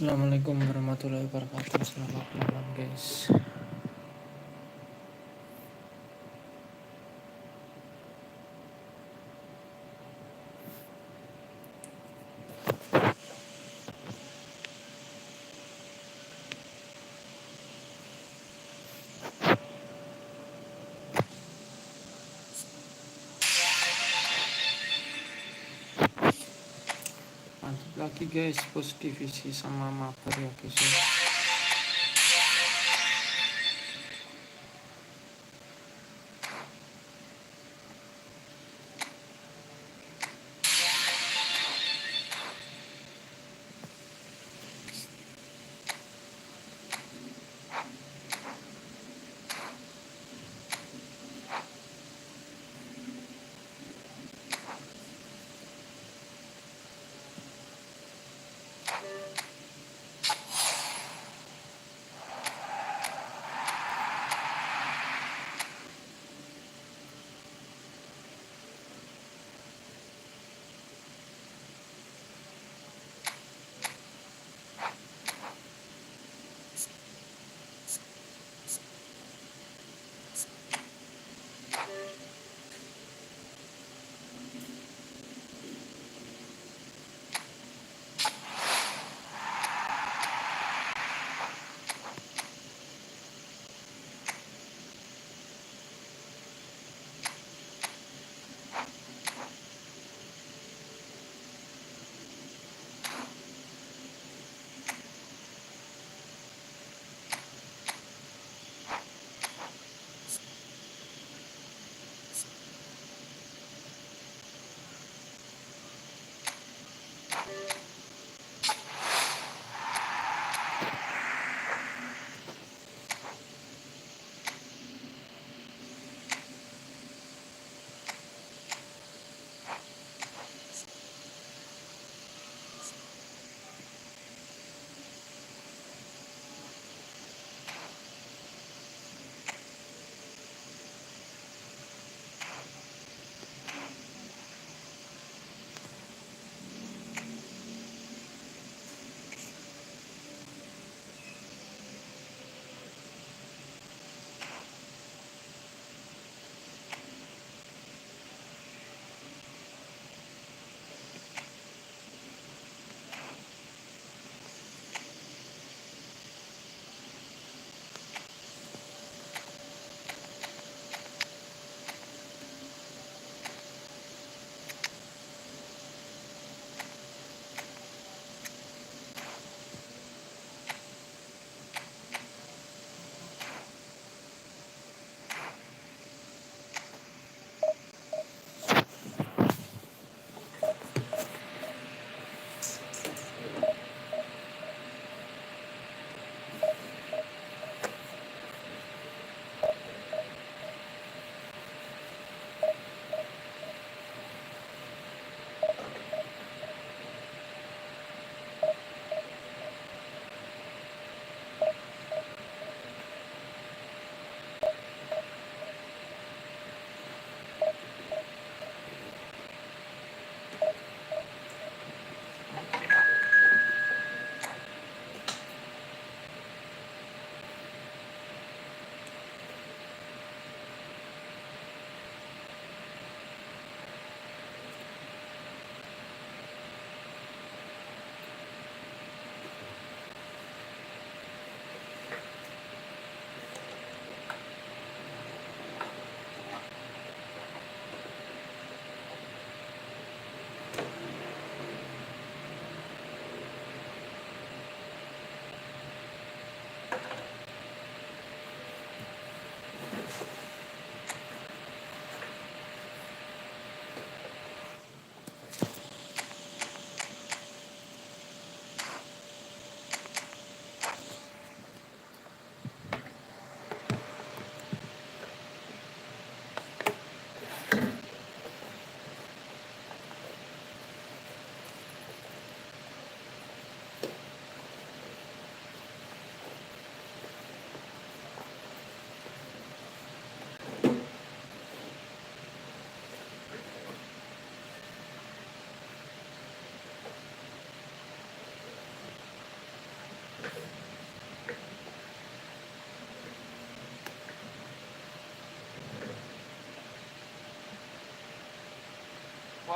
Assalamualaikum warahmatullahi wabarakatuh. Selamat malam guys. Mantap lagi guys, bos divisi sama Mabar ya guys ya.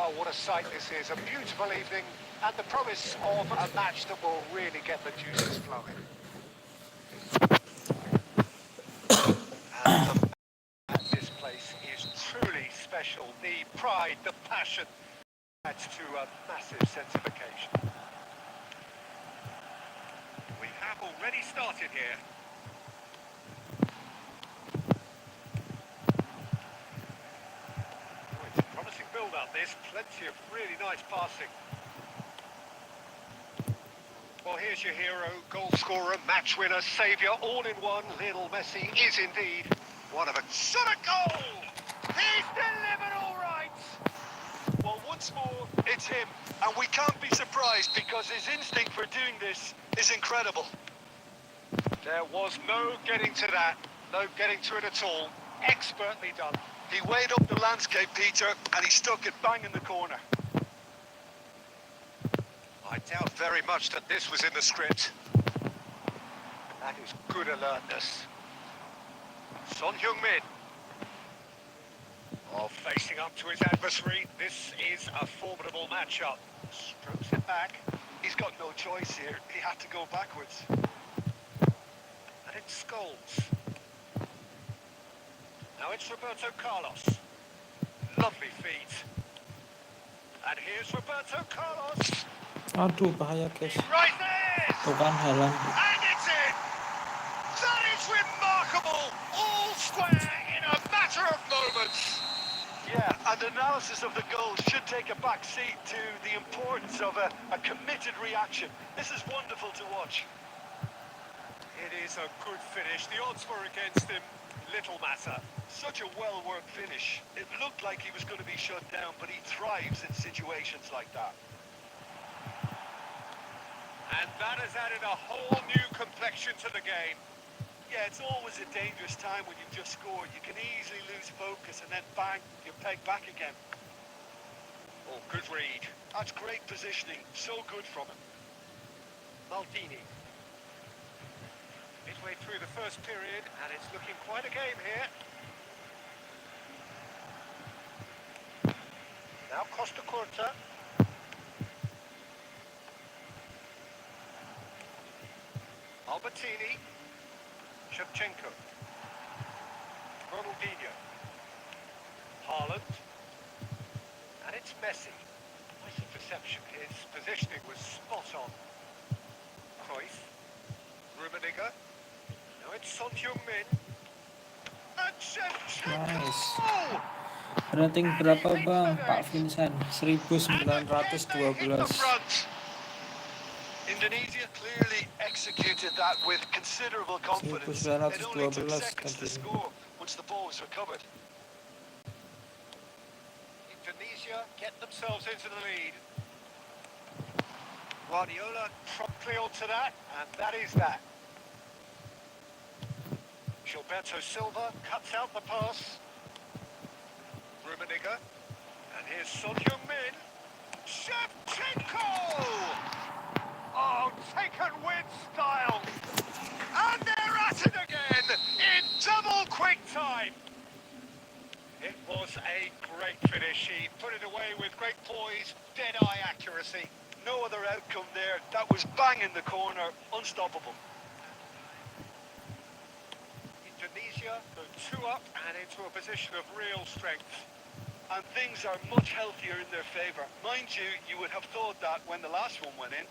Oh, what a sight this is. A beautiful evening and the promise of a match that will really get the juices flowing. And the at this place is truly special. The pride, the passion adds to a massive sense of occasion. We have already started here. Oh, it's a promising build-up this. Plenty of really nice passing. Well, here's your hero, goal scorer, match winner, saviour, all in one. Lionel Messi is indeed one of a shot a goal! He's delivered all right! Well, once more, it's him. And we can't be surprised because his instinct for doing this is incredible. There was no getting to that, no getting to it at all. Expertly done. He weighed up the landscape, Peter, and he stuck it bang in the corner. I doubt very much that this was in the script. That is good alertness. Son Heung-min. Oh, facing up to his adversary. This is a formidable matchup. Strokes it back. He's got no choice here. He had to go backwards. And it's Scholes. Now it's Roberto Carlos. Lovely feet. And here's Roberto Carlos. Aduh, bahaya guys. Right there! Tuh kan Haaland. And it's in! That is remarkable! All square in a matter of moments! Yeah, and analysis of the goal should take a back seat to the importance of a committed reaction. This is wonderful to watch. It is a good finish. The odds were against him. Little matter. Such a well-worked finish. It looked like he was going to be shut down, but he thrives in situations like that. And that has added a whole new complexion to the game. Yeah, it's always a dangerous time when you've just scored. You can easily lose focus and then bang, you're pegged back again. Oh, good read. That's great positioning. So good from him. Maldini. Midway through the first period, and it's looking quite a game here. Now Costa Curta. Albertini, Shevchenko, Ronaldinho, Haaland, and it's Messi. Nice interception. His positioning was spot on. Cruyff, Rummenigge. Now it's Son Heung-min, and Shevchenko. Nice. Rating berapa bang, Pak Vincent? 1912. Indonesia clearly executed that with considerable confidence. It only took seconds to score once the ball was recovered. Indonesia get themselves into the lead. Guardiola promptly onto that, and that is that. Gilberto Silva cuts out the pass. Rummenigge, and here's Son Heung-min. Shevchenko! Oh, taken with style. And they're at it again in double quick time. It was a great finish. He put it away with great poise, dead-eye accuracy. No other outcome there. That was bang in the corner, unstoppable. Indonesia go 2 up and into a position of real strength. And things are much healthier in their favour. Mind you, you would have thought that when the last one went in.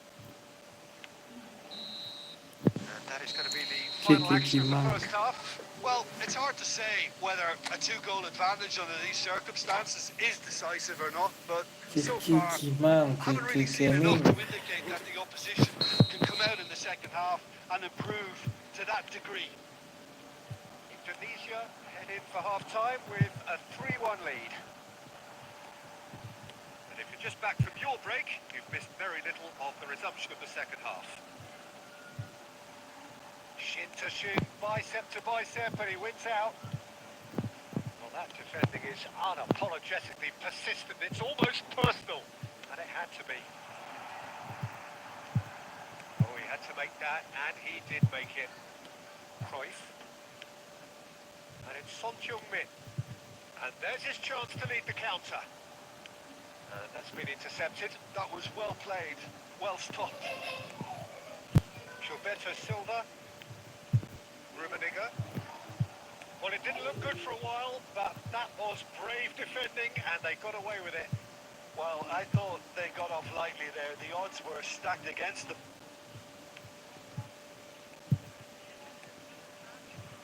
And that is going to be the final action of the first half. Well, it's hard to say whether a 2-goal advantage under these circumstances is decisive or not, but so far, I haven't really seen enough to indicate that the opposition can come out in the second half and improve to that degree. Indonesia head in for half-time with a 3-1 lead. And if you're just back from your break, you've missed very little of the resumption of the second half. Shin to shin, bicep to bicep, and he wins out. Well, that defending is unapologetically persistent. It's almost personal, and it had to be. Oh, he had to make that, and he did make it. Cruyff. And it's Son Heung-min. And there's his chance to lead the counter. That's been intercepted. That was well played. Well stopped. Gilberto Silva. Rummenigge. Well, it didn't look good for a while, but that was brave defending, and they got away with it. Well, I thought they got off lightly there. The odds were stacked against them.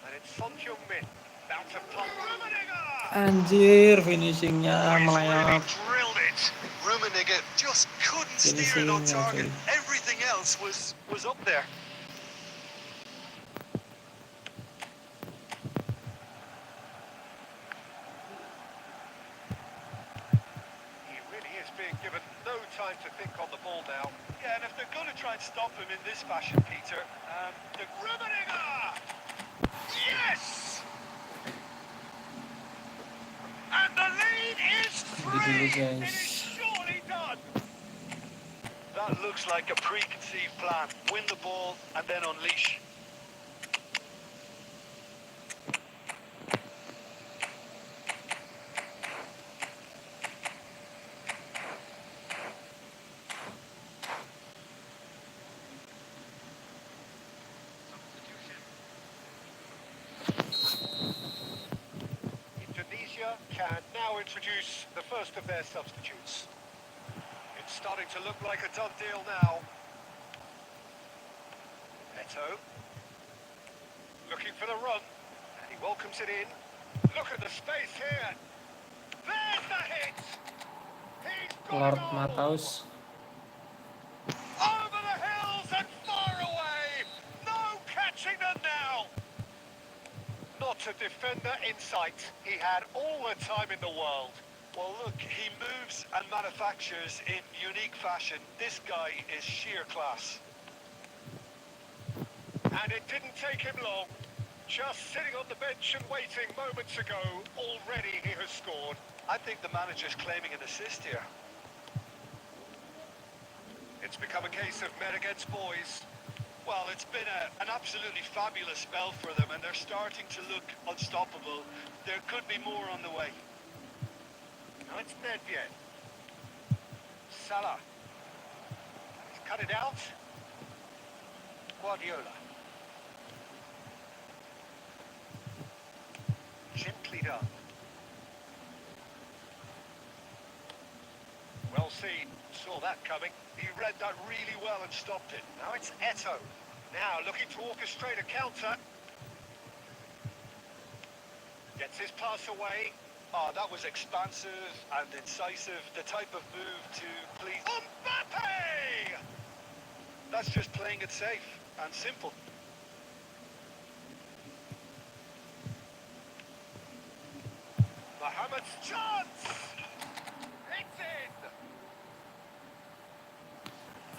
And it's Son Heung-min. Bounce of punt. Rummenigge! Anjir, finishingnya Oh, he's really melayap. drilled it. Rummenigge just couldn't steer it on Finishingnya, target. coy. Everything else was up there. He really is being given no time to think on the ball now. Yeah, and if they're going to try and stop him in this fashion, Peter, the Rummenigge! Yes! And the lead is Gitu dulu, free! It is guys. surely done! That looks like a preconceived plan. Win the ball and then unleash. Indonesia can now introduce the first of their substitutes. It's starting to look like a done deal now. Eto. Looking for the run. And he welcomes it in. Look at the space here. There's the hit. He's got Lord a goal. Mataus. Over the hills and far away. No catching them now. Not a defender in sight. He had all the time in the world. Well, look, he moves and manufactures in unique fashion. This guy is sheer class. And it didn't take him long. Just sitting on the bench and waiting moments ago, already he has scored. I think the manager's claiming an assist here. It's become a case of men against boys. Well, it's been an absolutely fabulous spell for them, and they're starting to look unstoppable. There could be more on the way. Now it's Nedved. Salah. He's cut it out. Guardiola. Gently done. Well seen. Saw that coming. He read that really well and stopped it. Now it's Eto. Now looking to orchestrate a counter. Gets his pass away. Oh, that was expansive and incisive. The type of move to please. Mbappe! That's just playing it safe and simple. Mohamed's chance! It's in!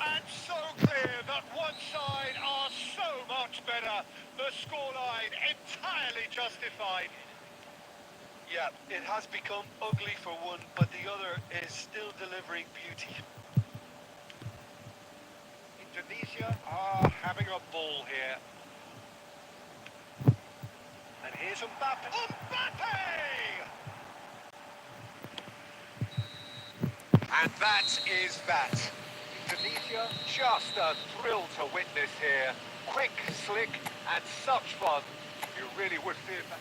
And so clear that one side are so much better. The scoreline entirely justified. Yeah, it has become ugly for one, but the other is still delivering beauty. Indonesia are having a ball here. And here's Mbappe. Mbappe! And that is that. Indonesia, just a thrill to witness here. Quick, slick, and such fun. You really would feel that.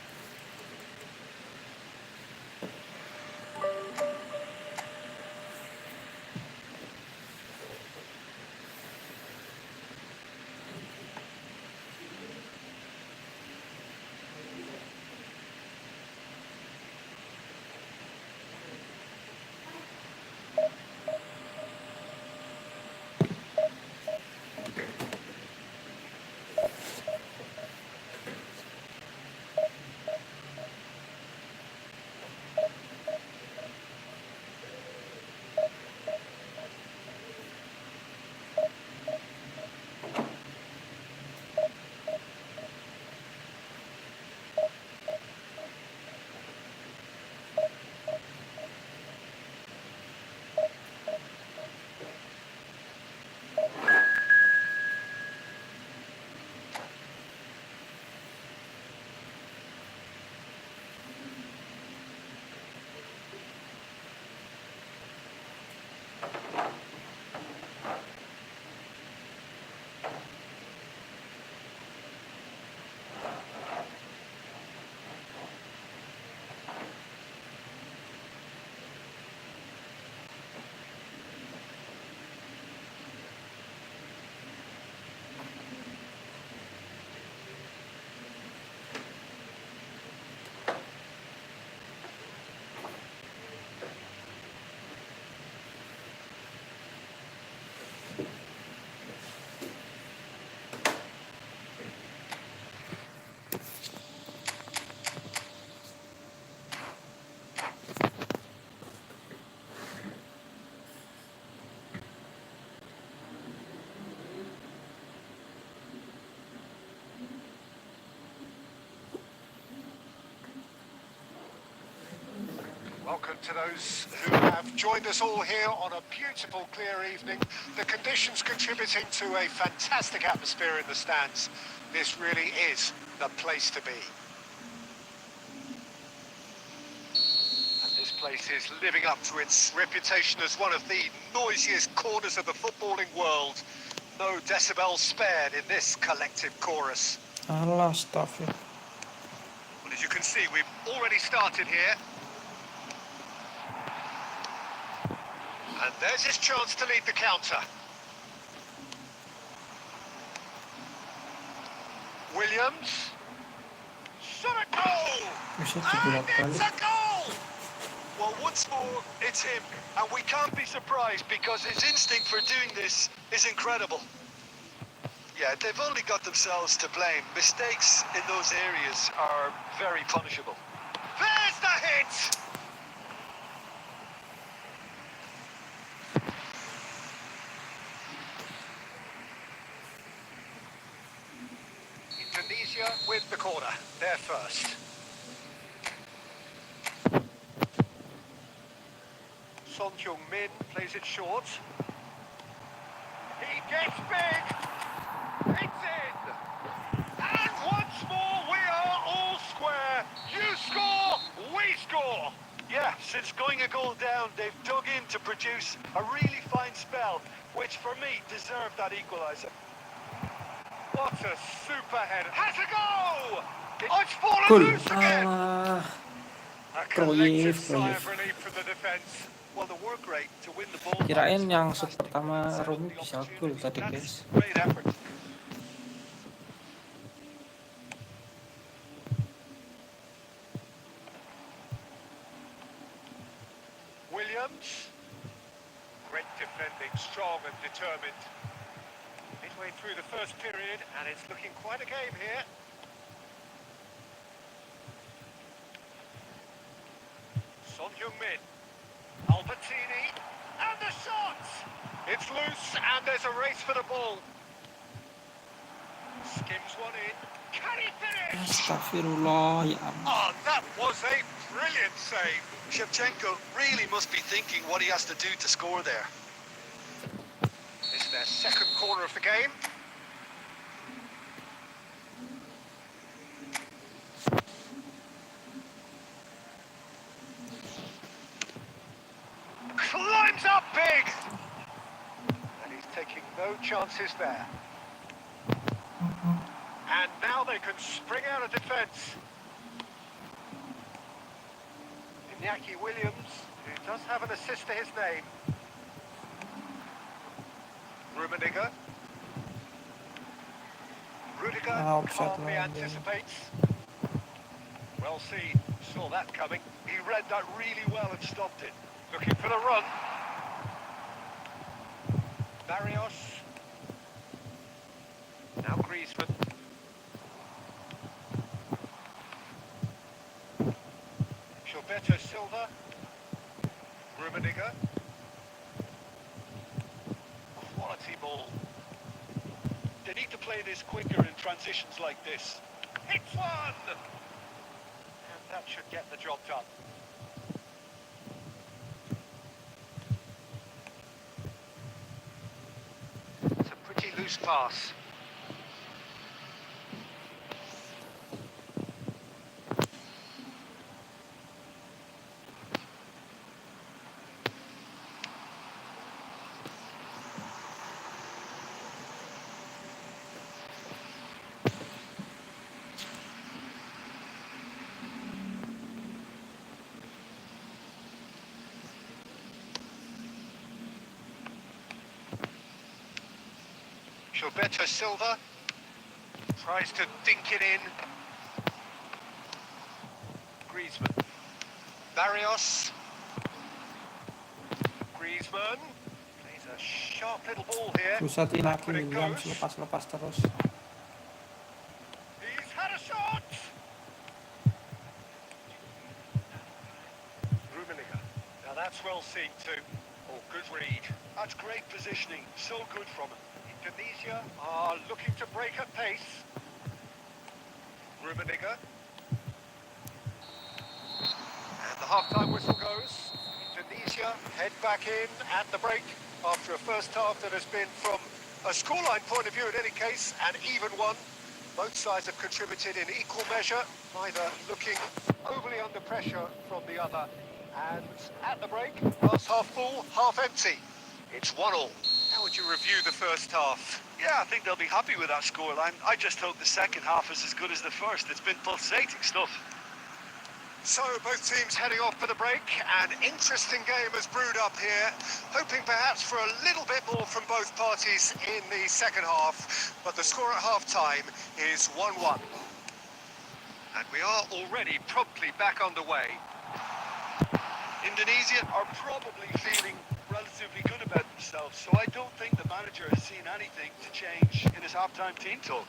Welcome to those who have joined us all here on a beautiful, clear evening. The conditions contributing to a fantastic atmosphere in the stands. This really is the place to be. And this place is living up to its reputation as one of the noisiest corners of the footballing world. No decibels spared in this collective chorus. Alah, stop it. Well, as you can see, we've already started here. And there's his chance to lead the counter. Williams. Shot a goal! Bisa And dibolak-balik. it's a goal! Well, once more, it's him. And we can't be surprised because his instinct for doing this is incredible. Yeah, they've only got themselves to blame. Mistakes in those areas are very punishable. There's the hit! Indonesia with the corner. They're first. Son Heung-min plays it short. He gets big. It's in. And once more we are all square. You score, we score. Yeah, since going a goal down, they've dug in to produce a really fine spell, which for me deserved that equaliser. What a super header. Has a go! It's fallen Gol. loose again. Alah. A collective Kroyif, sigh of Kroyif. relief from the defence. Well, the work rate to win the ball. Kirain yang shoot pertama Rumi bisa gol tadi, guys. Great effort. Williams. Great defending, strong and determined. Midway through the first period, and it's looking quite a game here. Son Heung-min. Albertini. And the shot! It's loose, and there's a race for the ball. Skims one in. Can he finish? Astagfirullah, ya ampun. Oh, that was a brilliant save. Shevchenko really must be thinking what he has to do to score there. This is their second corner of the game. Climbs up big! And he's taking no chances there. And now they can spring out of defence. Iñaki Williams, who does have an assist to his name. Rummenigge. Rudiger Offside calmly line, yeah. anticipates. Well seen, saw that coming. He read that really well and stopped it. Looking for the run. Barrios. Now Griezmann. Gilberto Silva. Rummenigge. Quality ball. They need to play this quicker in transitions like this. Hits one! And that should get the job done. It's a pretty loose pass. Gilberto Silva tries to dink it in. Griezmann. Barrios. Griezmann plays a sharp little ball here. Pusat Iñaki But it Williams goes. lepas-lepas terus. He's had a shot. Rummenigge. Now that's well seen too. Oh, good read. That's great positioning. So good from him. Indonesia are looking to break at pace. Rummenigge. And the half-time whistle goes. Indonesia head back in at the break after a first half that has been, from a scoreline point of view in any case, an even one. Both sides have contributed in equal measure, neither looking overly under pressure from the other. And at the break, glass half full, half empty. It's 1-1. How would you review the first half? Yeah, I think they'll be happy with that scoreline. I just hope the second half is as good as the first. It's been pulsating stuff. So both teams heading off for the break. An interesting game has brewed up here, hoping perhaps for a little bit more from both parties in the second half, but the score at half-time is 1-1. And we are already promptly back underway. Indonesia are probably feeling relatively good about themselves, so I don't think the manager has seen anything to change in his half-time team talk.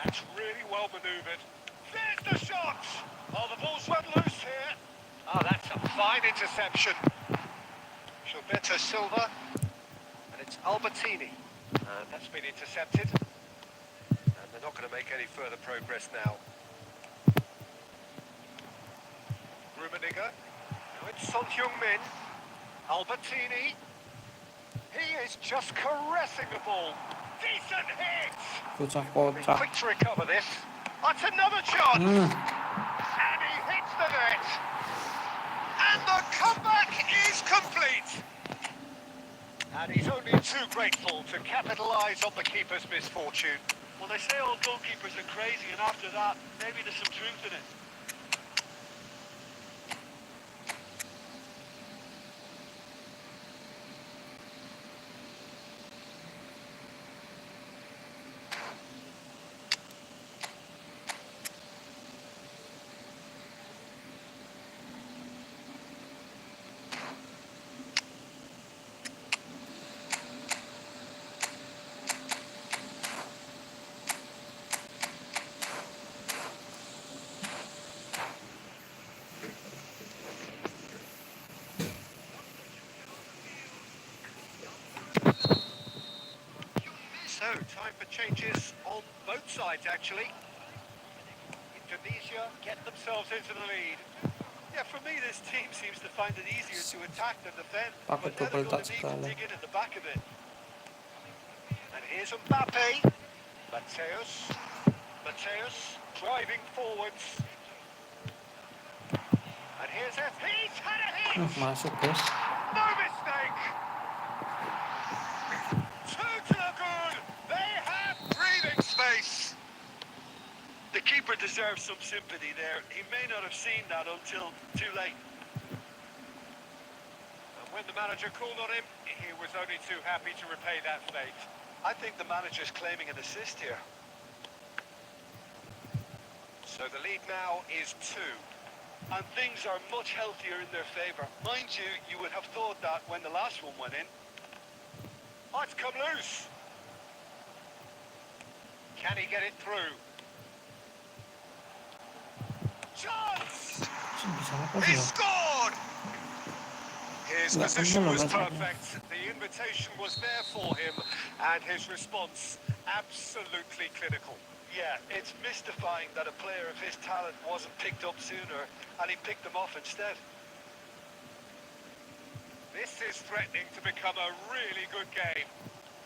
That's really well manoeuvred. There's the shot! Oh, the ball's run loose here. Oh, that's a fine interception. Gilberto Silva, and it's Albertini. And that's been intercepted. And they're not going to make any further progress now. Rummenigge. Now it's Son Heung-min. Albertini. He is just caressing the ball. Decent hit! Kocak-kocak. Quick to recover this. That's another chance! And he hits the net! And the comeback is complete! And he's only too grateful to capitalise on the keeper's misfortune. Well, they say all goalkeepers are crazy, and after that, maybe there's some truth in it. So, time for changes on both sides, actually. Indonesia get themselves into the lead. Yeah, for me, this team seems to find it easier to attack than defend. Pakai But now double they're going touch to need to sekali. dig in at the back of it. And here's Mbappe. Mateus driving forwards. And here's F. He's had a hit! Masuk guys. No mistake! Two to the good! They have breathing space! The keeper deserves some sympathy there. He may not have seen that until too late. And when the manager called on him, he was only too happy to repay that fate. I think the manager's claiming an assist here. So the lead now is 2. And things are much healthier in their favour. Mind you, you would have thought that when the last one went in. Oh, it's come loose. Can he get it through? Chance! Bisa apa He sih ya? scored! His Nggak position kenal was loh, Mas. perfect. The invitation was there for him, and his response absolutely clinical. Yeah, it's mystifying that a player of his talent wasn't picked up sooner, and he picked them off instead. This is threatening to become a really good game.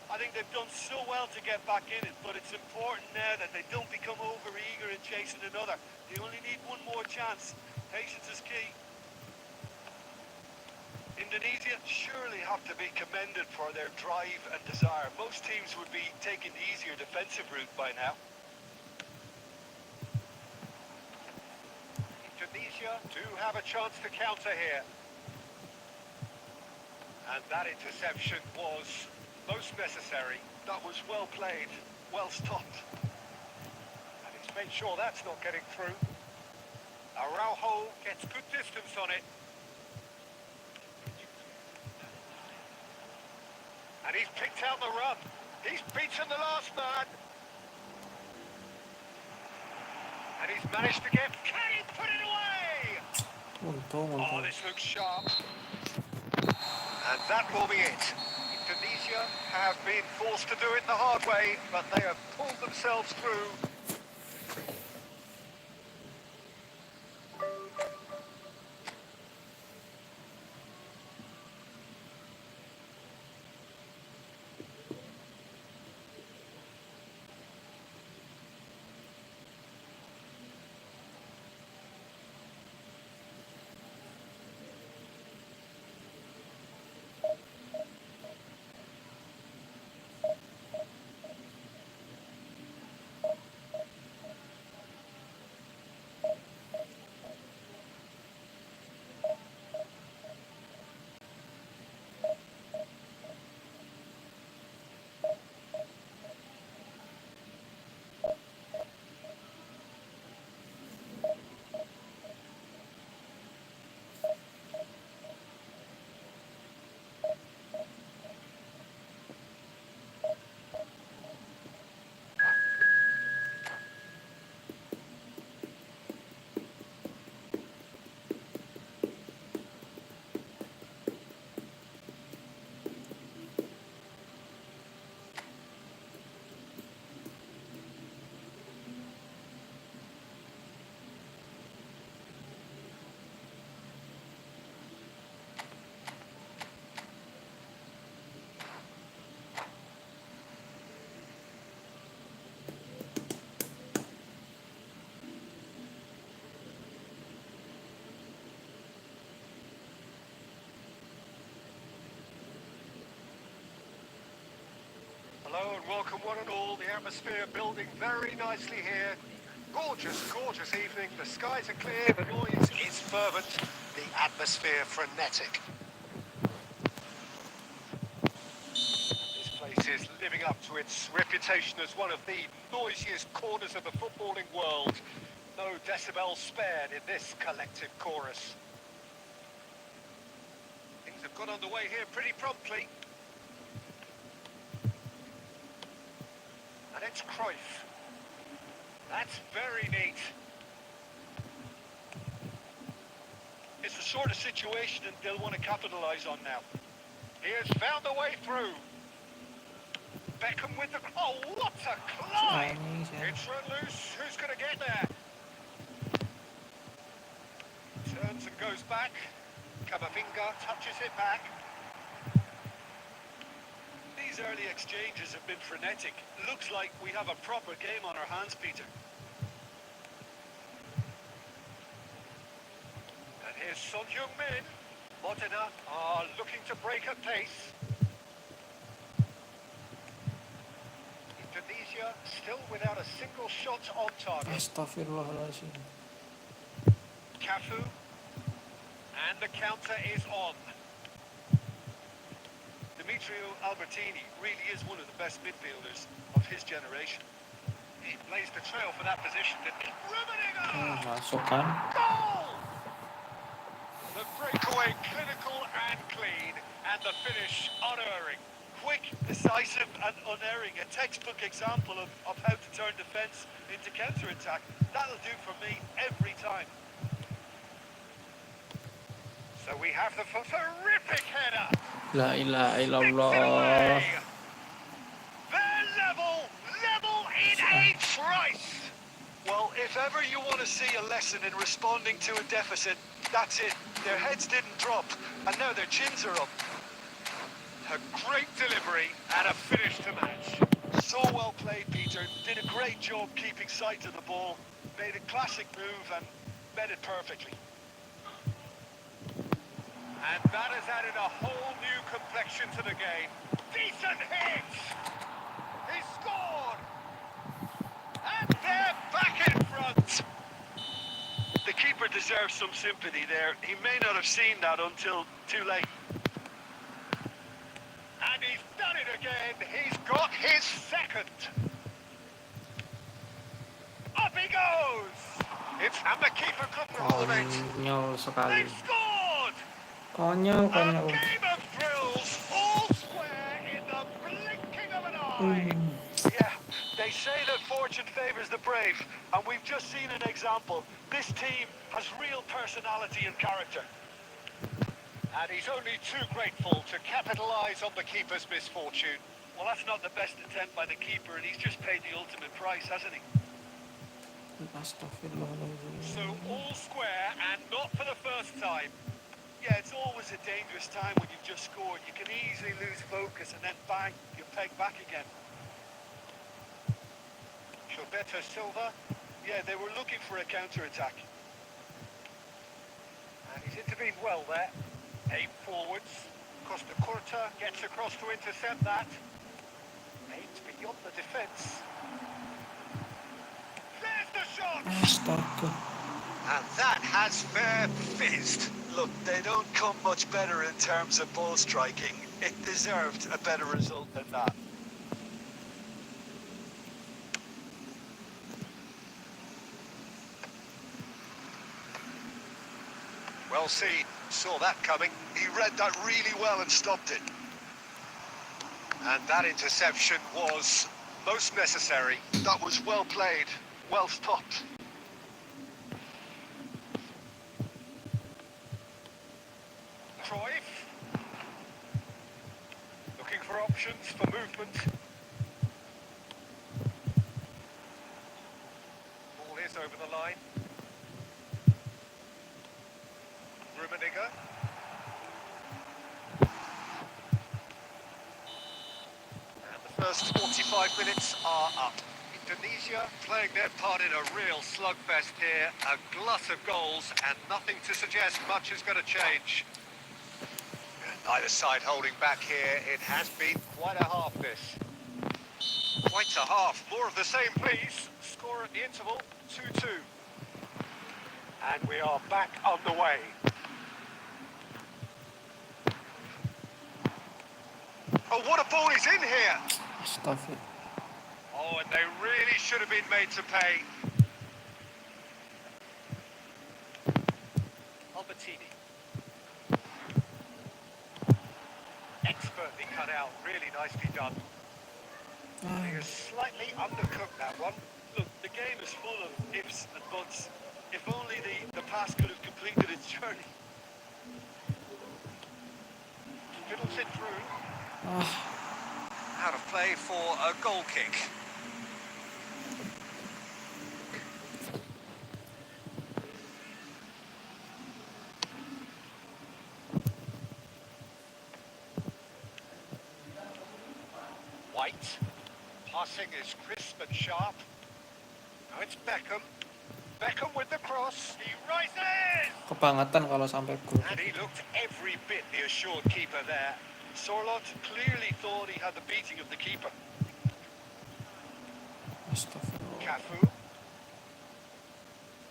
I think they've done so well to get back in it, but it's important now that they don't become over-eager in chasing another. They only need one more chance. Patience is key. Indonesia surely have to be commended for their drive and desire. Most teams would be taking the easier defensive route by now. Indonesia do have a chance to counter here. And that interception was most necessary. That was well played, well stopped. And he's made sure that's not getting through. Araujo gets good distance on it. And he's picked out the run. He's beaten the last man. And he's managed to get... Can he put it away? Untung, Oh, untung. this looks sharp. And that will be it. Indonesia have been forced to do it the hard way, but they have pulled themselves through. Hello and welcome one and all. The atmosphere building very nicely here. Gorgeous, gorgeous evening. The skies are clear, the noise is fervent, the atmosphere frenetic. This place is living up to its reputation as one of the noisiest corners of the footballing world. No decibels spared in this collective chorus. Things have got underway here pretty promptly. And it's Cruyff. That's very neat. It's the sort of situation that they'll want to capitalise on now. He has found a way through. Beckham with the... Oh, what a climb! It's run loose. Who's going to get there? Turns and goes back. Camavinga touches it back. These early exchanges have been frenetic. Looks like we have a proper game on our hands, Peter. And here's Son Heung-min. Modena are looking to break at pace. Indonesia still without a single shot on target. Astagfirullahaladzim. Cafu. And the counter is on. Demetrio Albertini really is one of the best midfielders of his generation. He blazed the trail for that position, didn't he? Rummenigge! Masuk kan? Goal! The breakaway clinical and clean, and the finish unerring. Quick, decisive and unerring. A textbook example of how to turn defence into counter-attack. That'll do for me every time. So we have the terrific header. La ilaha Sticks it illallah. away. They're level in a trice. Well, if ever you want to see a lesson in responding to a deficit, that's it. Their heads didn't drop, and now their chins are up. A great delivery and a finish to match. So well played, Peter. Did a great job keeping sight of the ball. Made a classic move and met it perfectly. And that has added a whole new complexion to the game. Decent hit! He scored! And they're back in front! The keeper deserves some sympathy there. He may not have seen that until too late. And he's done it again. He's got his second. Up he goes! And the keeper couldn't hold it. Konyol sekali. They've scored! Konyol, A konyol. game of thrills, all square in the blinking of an eye. Yeah, they say that fortune favours the brave, and we've just seen an example. This team has real personality and character. And he's only too grateful to capitalise on the keeper's misfortune. Well, that's not the best attempt by the keeper, and he's just paid the ultimate price, hasn't he? Astagfirullahaladzim. So all square and not for the first time. Yeah, it's always a dangerous time when you've just scored. You can easily lose focus, and then bang, you're pegged back again. Gilberto Silva, Yeah, they were looking for a counter-attack. and he's intervened well there. 8 forwards. Costa Curta gets across to intercept that. 8 beyond the defence. There's the shot! Astaga. And that has fair fizzed. Look, they don't come much better in terms of ball striking. It deserved a better result than that. Well seen. Saw that coming. He read that really well and stopped it. And that interception was most necessary. That was well played, well stopped. Cruyff. Looking for options for movement. Ball is over the line. Rummenigge. And the first 45 minutes are up. Indonesia playing their part in a real slugfest here. A glut of goals and nothing to suggest much is going to change. Neither side holding back here. It has been quite a half this. It's a half. More of the same, please. Score at the interval, 2-2. And we are back underway. Oh, what a ball is in here! Stuff it. Oh, and they really should have been made to pay. Albertini. Expertly cut out, really nicely done. He has slightly undercooked that one. Look, the game is full of ifs and buts. If only the pass could have completed its journey. Fiddles it through. Out of play for a goal kick. White. Passing is crisp and sharp. Now it's Beckham. Beckham with the cross. He rises! Kebangetan kalau sampai gol. And he looked every bit the assured keeper there. Sorlot clearly thought he had the beating of the keeper. Astagfirullah. Cafu.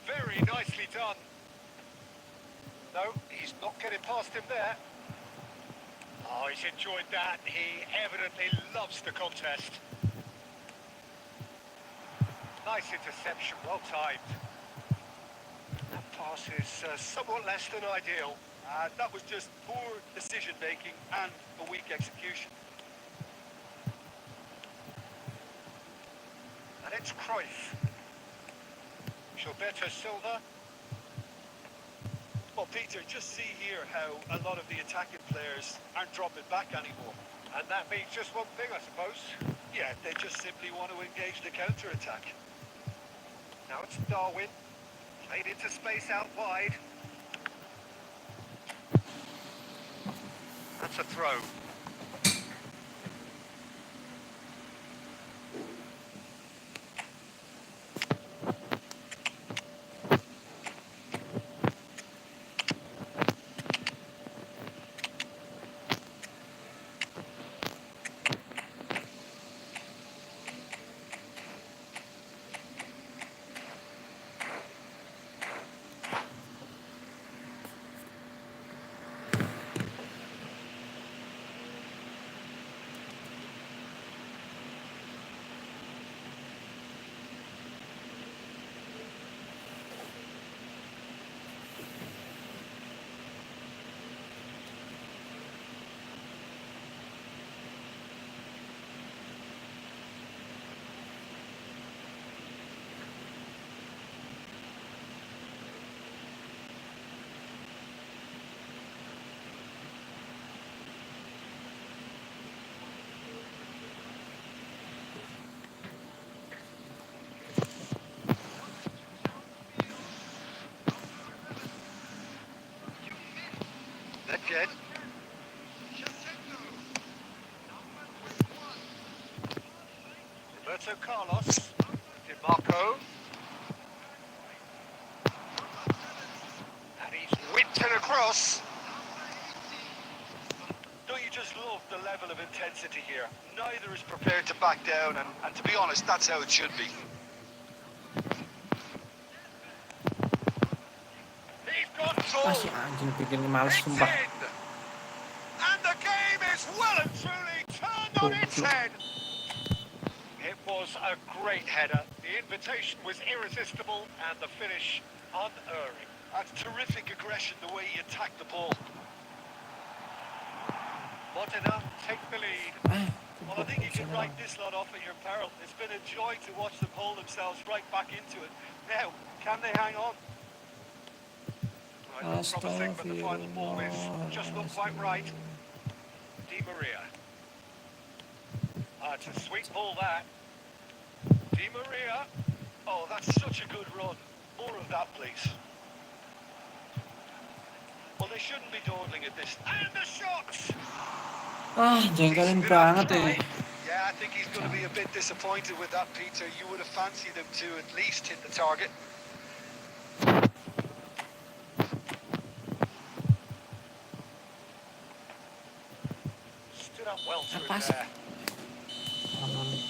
Very nicely done. No, he's not getting past him there. Oh, he's enjoyed that. He evidently loves the contest. Nice interception, well timed. That pass is somewhat less than ideal. That was just poor decision-making and a weak execution. And it's Cruyff. Gilberto Silva. Well, Peter, just see here how a lot of the attacking players aren't dropping back anymore. And that means just one thing, I suppose. Yeah, they just simply want to engage the counter-attack. Now it's Darwin. Played into space out wide. That's a throw. Jet. Roberto Carlos. DiMarco. And he's whipped it across. Don't you just love the level of intensity here? Neither is Prepared to back down, and to be honest, that's how it should be. He's got Masih anjing bikin males sumpah. And the game is well and truly turned on its head. It was a great header. The invitation was irresistible, and the finish unerring. That's terrific aggression, the way he attacked the ball. Modena take the lead. Well, I think you can write this lot off at your peril. It's been a joy to watch them pull themselves right back into it. Now, can they hang on? Right, looked promising, but the final ball is just not quite right. Di Maria. It's a sweet ball, that. Di Maria. Oh, that's such a good run. More of that, please. Well, they shouldn't be dawdling at this. And the shots! Jengkelin banget ya. Yeah, I think he's going to be a bit disappointed with that, Peter. You would have fancied him to at least hit the target. Stood up well to it there.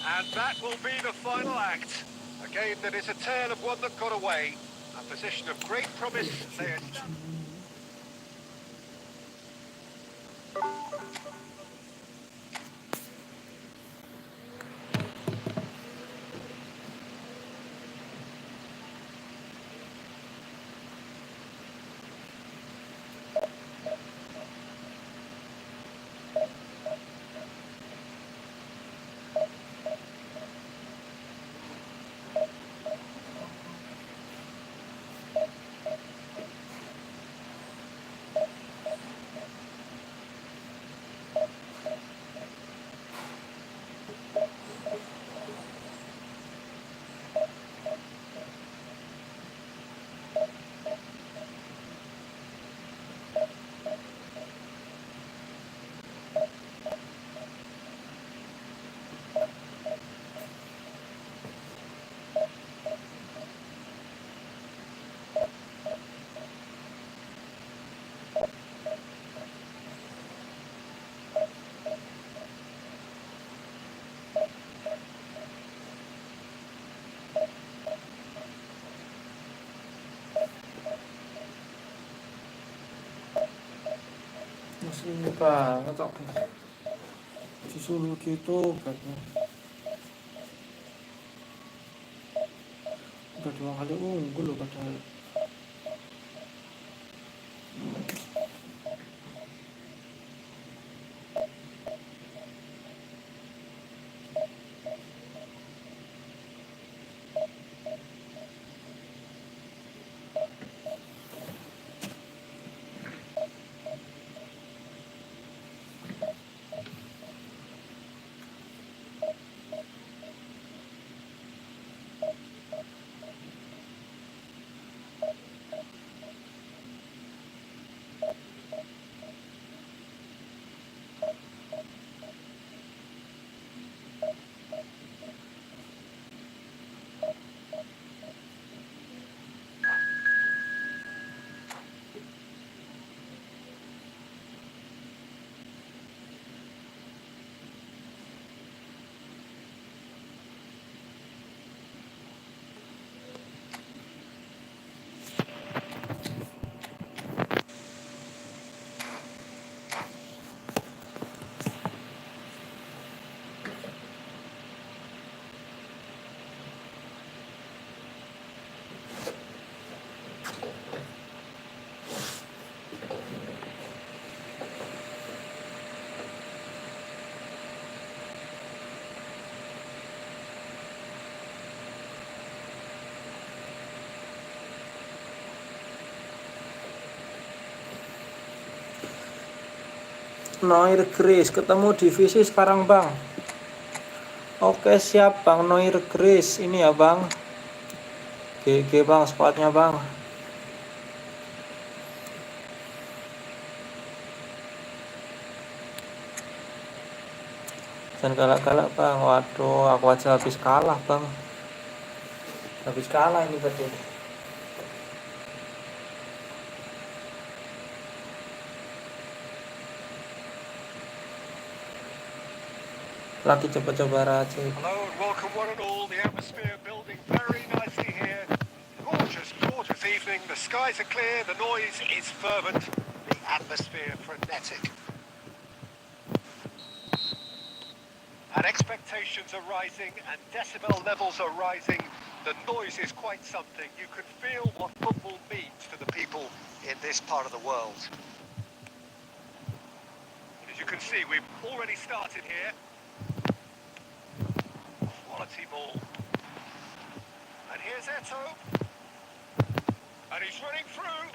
And that will be the final act. A game that is a tale of one that got away. A position of great promise. They establish. Masih banget kok. Disuruh gitu katanya. Udah 2 kali unggul loh padahal. Noir Grace ketemu divisi sekarang bang. Oke siap bang Noir Grace. Ini ya bang. GG bang squadnya bang. Jangan galak-galak bang. Waduh aku aja habis kalah bang. Habis kalah ini betul. Lagi coba-coba raja. Hello and welcome one and all. The atmosphere building very nicely here. Gorgeous, gorgeous evening. The skies are clear. The noise is fervent. The atmosphere frenetic. And expectations are rising and decibel levels are rising. The noise is quite something. You can feel what football means to the people in this part of the world. As you can see, we've already started here. Quality ball. And here's Eto. And he's running through.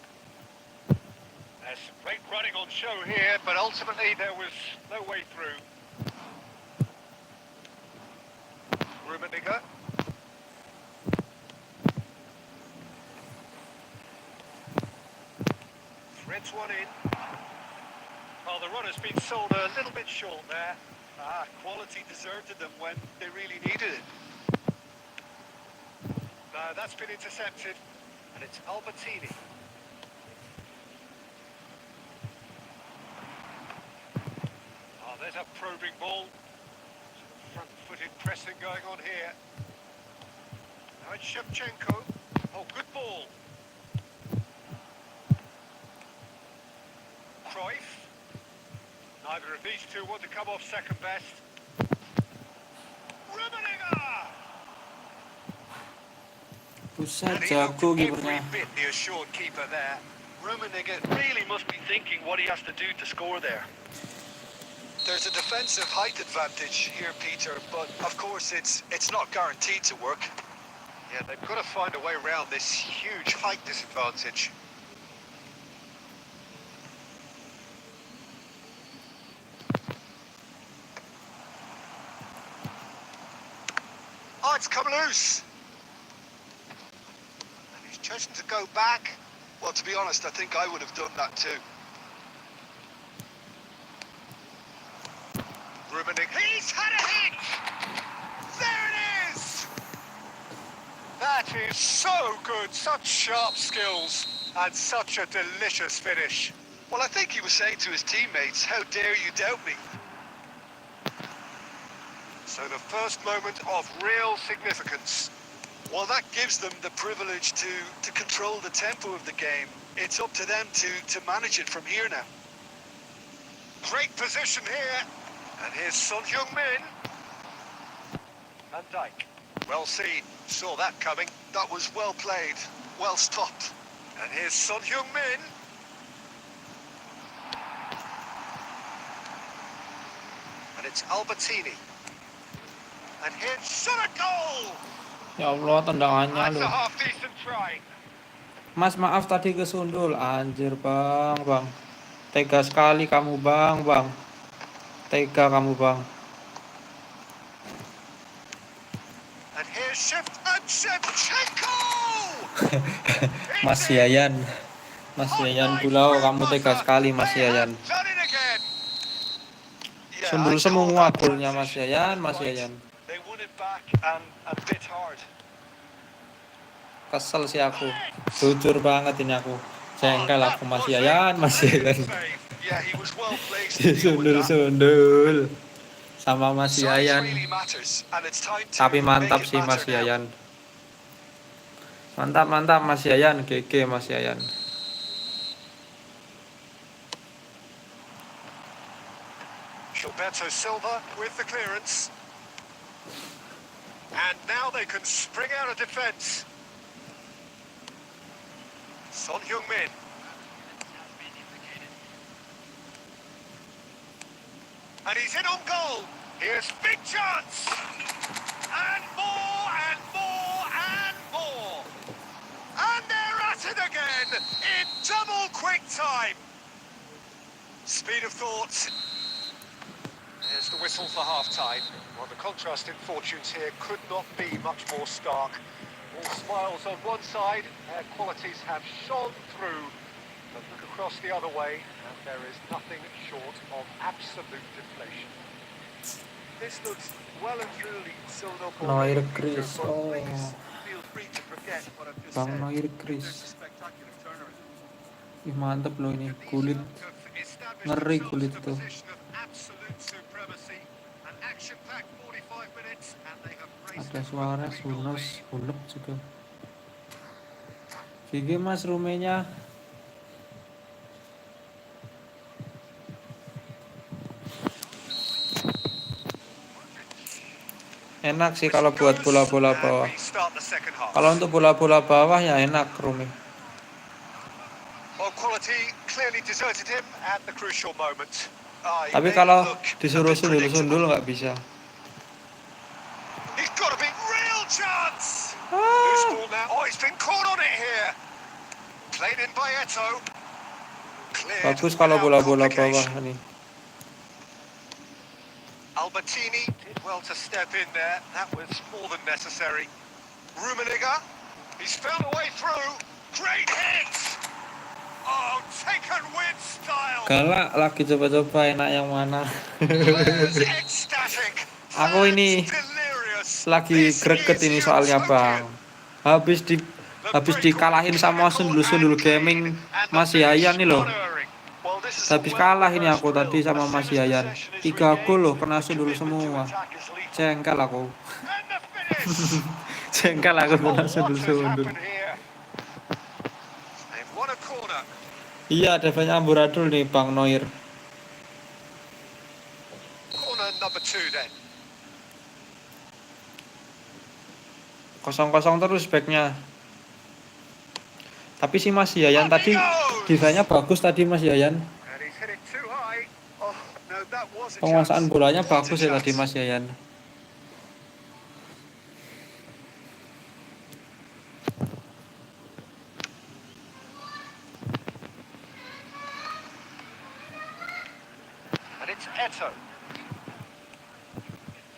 There's some great running on show here, but ultimately there was no way through. Rummenigge. Threads one in. Well, the run has been sold a little bit short there. Quality deserted them when they really needed it. Now that's been intercepted, and it's Albertini. Oh, there's a probing ball. Front-footed pressing going on here. Now it's Shevchenko. Oh, good ball. Cruyff. Neither of these two want to come off second best. Rummenigge! Buset, And he looked jago every kipernya. bit the assured keeper there. Rummenigge really must be thinking what he has to do to score there. There's a defensive height advantage here, Peter, but of course it's not guaranteed to work. Yeah, they've got to find a way around this huge height disadvantage. Oh, it's come loose. And he's chosen to go back. Well, to be honest, I think I would have done that too. Rummenigge, he's had a hit! There it is! That is so good, such sharp skills, and such a delicious finish. Well, I think he was saying to his teammates, how dare you doubt me? So the first moment of real significance. Well, that gives them the privilege to control the tempo of the game. It's up to them to manage it from here now. Great position here. And here's Son Heung-min. Van Dijk. Well seen. Saw that coming. That was well played, well stopped. And here's Son Heung-min. And it's Albertini. And here's shot a goal! Ya Allah, tendangannya That's a loh. half-decent try. Mas, maaf tadi kesundul. Anjir, Bang. Tega sekali kamu, Bang. Tega kamu, Bang. And here's Shevchenko! Mas Yayan. Mas Yayan Pulau, kamu tega sekali, Mas Yayan. Done it again. Yeah, Sundul I call semua that golnya one. Mas Yayan, Mas Yayan. They won it back and a bit hard. Kesel sih aku. Jujur banget ini aku. Jengkel aku, Mas Yayan, Mas Yayan. Yeah, he was well placed to deal with that. Sundul. Sama Mas Size Yayan. really matters, and it's time to Tapi mantap make it sih Mas matter now. Yayan. Mantap Mas Yayan, GG Mas Yayan. Gilberto Silva with the clearance. And now they can spring out of defence. Son Heung-min. And he's in on goal. Here's big chance. And more and more and more. And they're at it again in double quick time. Speed of thought. There's the whistle for half-time. Well, the contrast in fortunes here could not be much more stark. All smiles on one side, their qualities have shone through. But look across the other way, and there is nothing short of absolute deflation. This looks well and truly sewn up Neuer already, Peter, Chris, but oh. please feel free to forget what I've just Bang said. Neuer There's a Chris. spectacular turnaround. Ih, mantep loh ini. Kulit. Ngeri kulit tuh. Ada Suarez, Hulk juga. GG Mas rumenya. Enak sih kalau buat bola-bola bawah. Kalau untuk bola-bola bawah ya enak Rumi. Tapi kalau disuruh sundul-sundul nggak bisa. Bagus kalau bola-bola bawah nih. Albertini did well to step in there. That was more than necessary. Rummenigge, he's found a way through. Great hit! Oh, taken with style. Galak lagi coba-coba enak yang mana. Players ecstatic. Aku ini Fans delirious. lagi This greget is ini soalnya utopian. Bang. Habis dikalahin sama sundul-sundul gaming Mas Yayan nih loh. This is a Habis kalah ini well-rehearsed aku tadi drill. sama As Mas soon as Yayan. possession is 3 gol loh, regained, kena the sundul commitment to semua. attack is lethal. Jengkel aku. And the finish! Jengkel aku Oh, kena what has sundul-sundul. happened here? They've won a corner. Iya, defense amburadul nih Bang Noir. Corner number 2 then. Kosong-kosong terus backnya. Tapi si Mas Yayan Up he tadi goes! desainnya bagus tadi Mas Yayan. And he's hit it too high. Oh, no, that was a Penguasaan chance. bolanya What a bagus ya tadi chance. Mas Yayan. And it's Eto.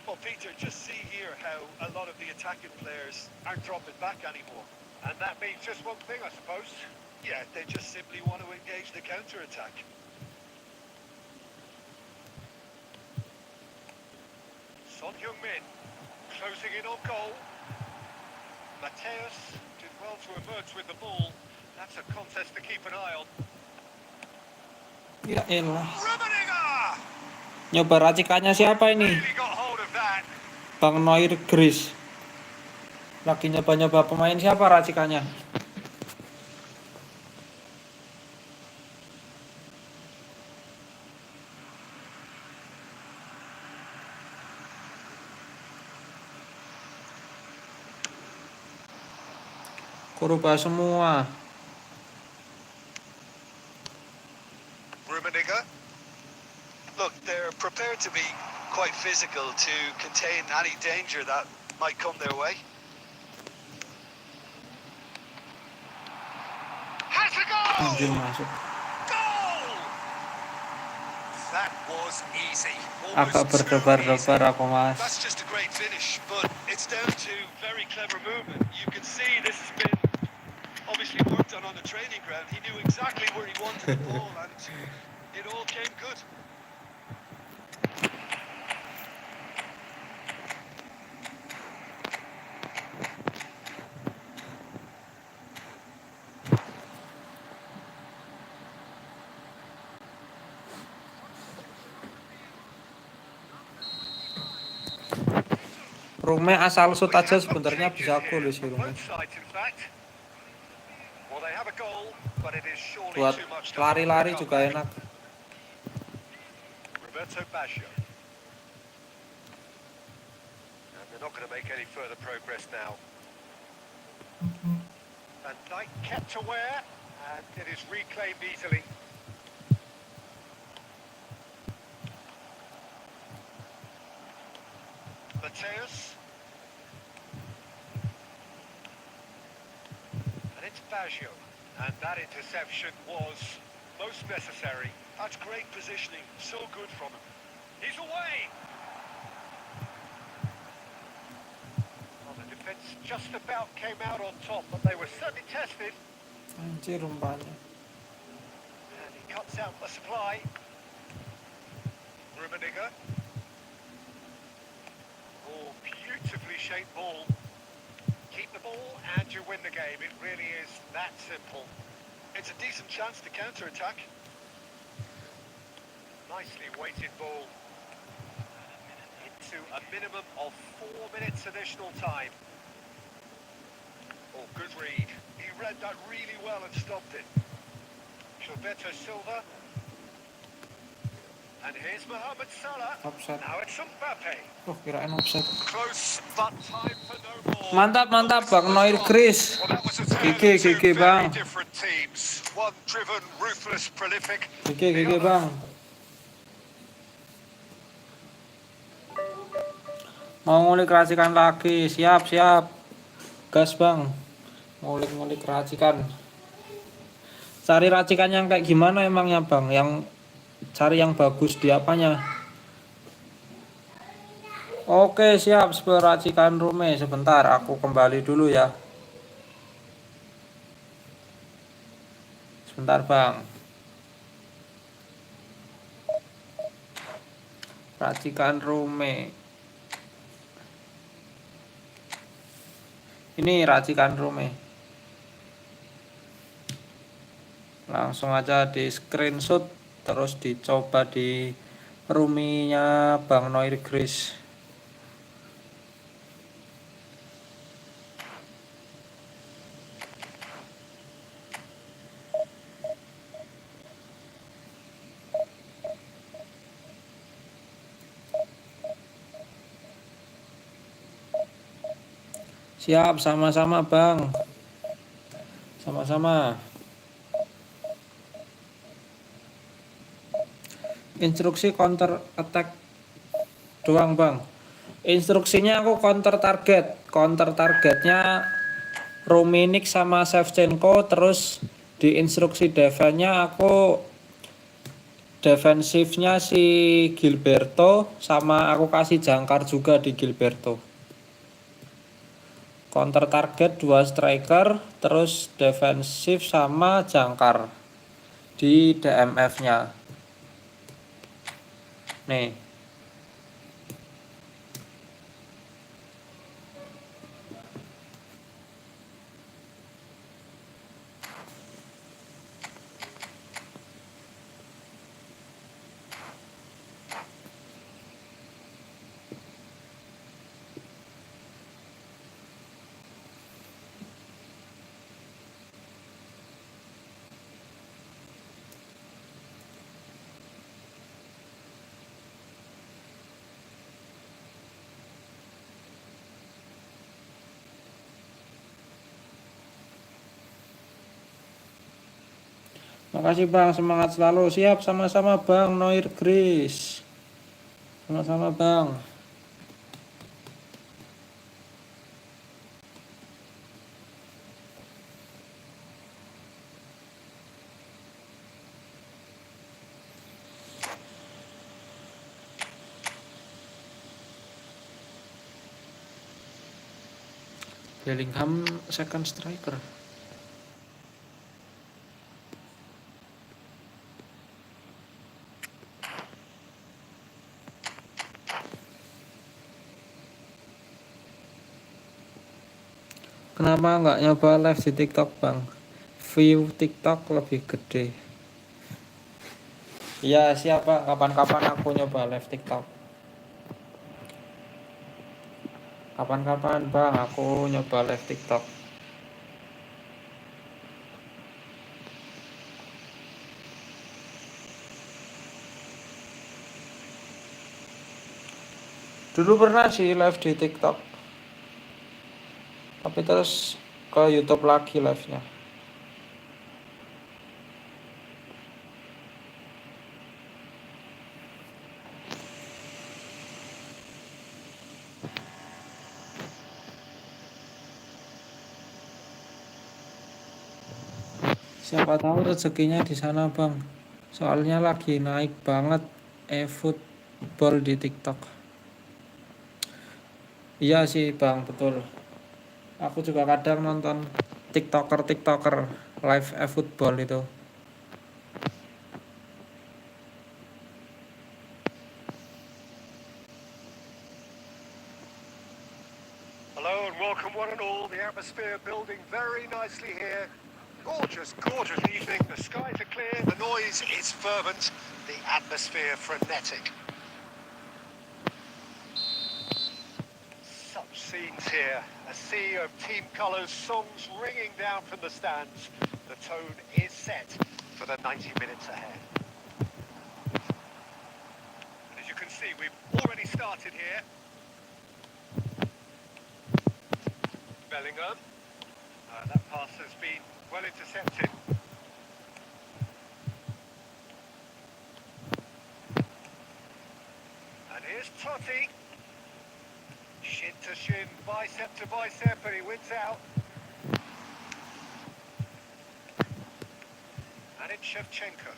Well, Peter, just see here how a lot of the attacking players aren't dropping back anymore. And that means just one thing, I suppose. Yeah, they just simply want to engage the counter-attack. Son Heung-min closing in on goal. Mateus did well to emerge with the ball. That's a contest to keep an eye on. Ya elah. Rummenigge Nyoba racikannya siapa ini? really got hold of that. Bang Noir Gris. Lagi nyoba-nyoba pemain siapa racikannya? Kurubah semua. Rummenigge. Look, they're prepared to be quite physical to contain any danger that might come their way. Has a Anjir goal! masuk. Goal! That was easy. Agak Almost too easy. berdebar-debar aku Mas. That's just a great finish, but it's down to Very clever movement. You can see this has been obviously worked on the training ground. He knew exactly where he wanted the ball, and it all came good. Rume asal shoot We aja have some sebenarnya changes bisa here gol sih on Rume. both sides, in fact. Well, they have a goal, but it is surely Buat too much to lari-lari hold juga their enak. comeback. Roberto Baggio. And they're not going to make any further progress now. Van Dijk kept aware, and it is reclaimed easily. Mateus. And it's Baggio. And that interception was most necessary. That's great positioning. So good from him. He's away. Well, the defence just about came out on top, but they were certainly tested. Anjir umpannya. And he cuts out the supply. Rummenigge. Oh, beautifully shaped ball. Keep the ball and you win the game. It really is that simple. It's a decent chance to counter-attack. Nicely weighted ball. Into a minimum of 4 minutes additional time. Oh, good read. He read that really well and stopped it. Gilberto Silva. And here's Mohamed Salah. Offside. Now it's Mbappe. Oh, kirain offside. Close, but time for no more. Mantap, mantap Bang Noir Gris. Well, that was a tale GG, of two GG, very Bang. different teams. One driven, ruthless, prolific. GG Bang. Mau ngulik racikan lagi, siap. Gas Bang. Ngulik racikan. Cari racikan yang kayak gimana emangnya Bang? Yang cari yang bagus di apanya? Oke, siap. Racikan Rume sebentar, aku kembali dulu ya. Sebentar Bang. Racikan Rume. Ini racikan Rume. Langsung aja di screenshot. terus dicoba di ruminya Bang Noir Gris. Siap, sama-sama Bang. Sama-sama. Instruksi counter attack doang Bang. Instruksinya aku counter target. Counter targetnya Ruminik sama Shevchenko. Terus di instruksi defense-nya aku defensifnya si Gilberto, sama aku kasih jangkar juga di Gilberto. Counter target 2 striker, terus defensif sama jangkar di DMF-nya. Nih. Makasih Bang, semangat selalu. Siap, sama-sama Bang Noir Gris. Sama-sama Bang. Bellingham second striker. Kenapa nggak nyoba live di TikTok Bang? View TikTok lebih gede. Iya siap Bang, kapan-kapan aku nyoba live TikTok. Kapan-kapan Bang aku nyoba live TikTok. Dulu pernah sih live di TikTok, tapi terus ke YouTube lagi live-nya. Siapa tahu rezekinya di sana Bang. Soalnya lagi naik banget efootball di TikTok. Iya sih Bang, betul. Aku juga kadang nonton TikToker live efootball itu. Hello and welcome one and all. The atmosphere building very nicely here. Gorgeous, gorgeous evening. The skies are clear, the noise is fervent, the atmosphere frenetic. Such scenes here. A sea of team colours, songs ringing down from the stands. The tone is set for the 90 minutes ahead. And as you can see, we've already started here. Bellingham. That pass has been well intercepted. And here's Totti. Shin to shin, bicep to bicep, and he wins out. And it's Shevchenko.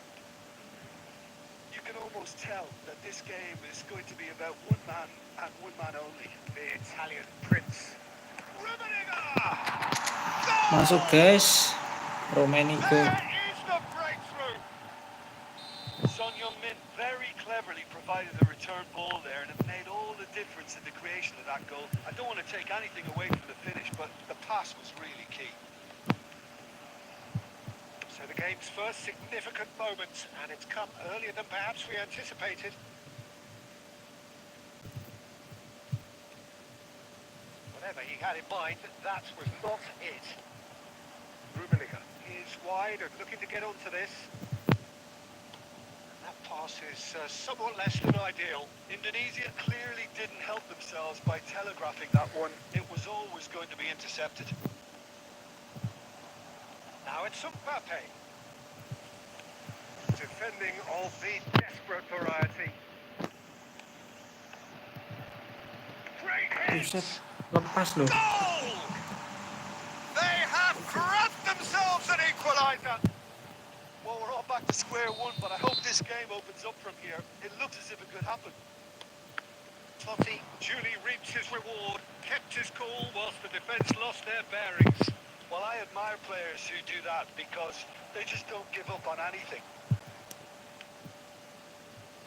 You can almost tell that this game is going to be about one man and one man only. The Italian prince. Masuk guys, Romanigo. There is the breakthrough. Son Heung-min very cleverly provided the return ball there, and it made all the difference in the creation of that goal. I don't want to take anything away from the finish, but the pass was really key. So the game's first significant moment, and it's come earlier than perhaps we anticipated. Whatever he had in mind, that was not it. Rummenigge is wide and looking to get onto this. That pass is somewhat less than ideal. Indonesia clearly didn't help themselves by telegraphing that one. It was always going to be intercepted. Now it's Mbappe. Defending of the desperate variety. Great Buset, hit! lepas loh. Goal! They have grabbed themselves an equaliser. Well, we're all back to square one, but I hope this game opens up from here. It looks as if it could happen. Totti duly reaps his reward, kept his cool whilst the defence lost their bearings. Well, I admire players who do that because they just don't give up on anything.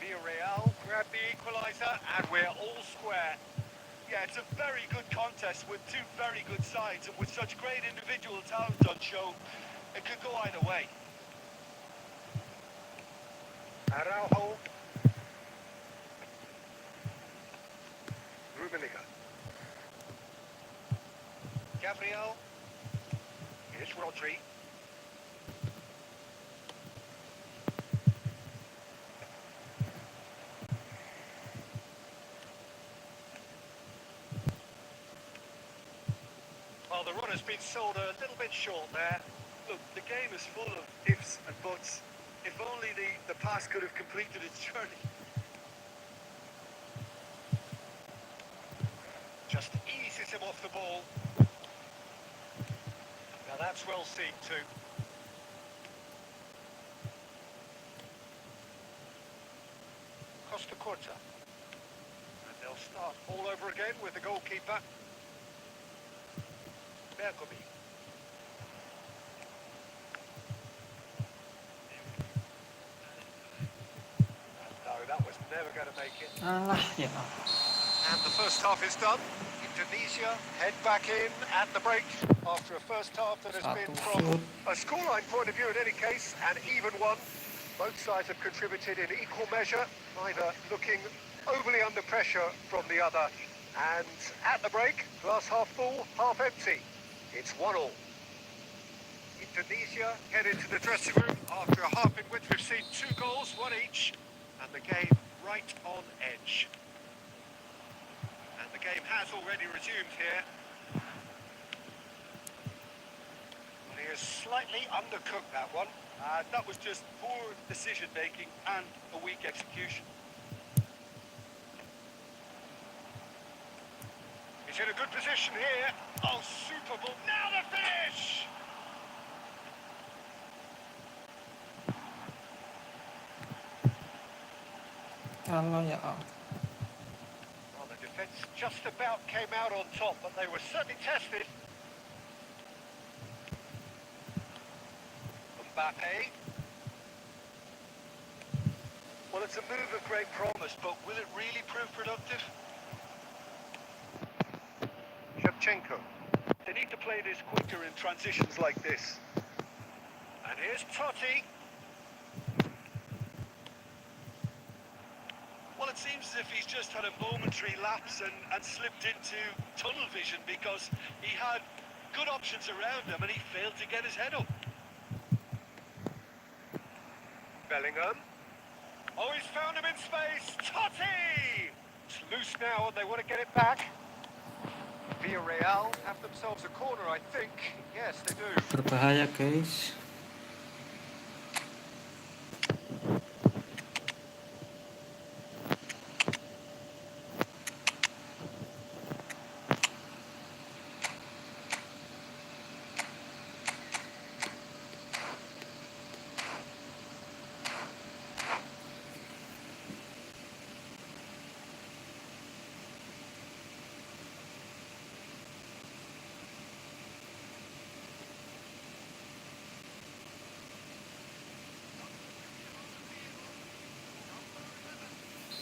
Villarreal grab the equaliser and we're all square. Yeah, it's a very good contest with two very good sides, and with such great individual talent on show, it could go either way. Araujo. Rummenigge. Gabriel. Here's Rodri. Well, the run has been sold a little bit short there. Look, the game is full of ifs and buts. If only the pass could have completed its journey. Just eases him off the ball. Now that's well seen too. Costa Corta. And they'll start all over again with the goalkeeper. Bergomi. No, that was never going to make it. Alah, ya. And the first half is done. Indonesia head back in at the break after a first half that has been, from a scoreline point of view in any case, an even one. Both sides have contributed in equal measure, neither looking overly under pressure from the other. And at the break, glass half full, half empty. It's 1-1. Indonesia head into the dressing room after a half in which we've seen 2 goals, 1 each, and the game right on edge. And the game has already resumed here. Well, he has slightly undercooked that one. That was just poor decision-making and a weak execution. He's in a good position here. Oh, super ball. Now the finish! Alah, ya. Well, the defence just about came out on top, but they were certainly tested. Mbappe. Well, it's a move of great promise, but will it really prove productive? Shevchenko. They need to play this quicker in transitions like this. And here's Totti. Well, it seems as if he's just had a momentary lapse and slipped into tunnel vision because he had good options around him and he failed to get his head up. Bellingham. Oh, he's found him in space. Totti! It's loose now and they want to get it back. Villarreal have themselves a corner, I think. Yes, they do. Berbahaya, guys.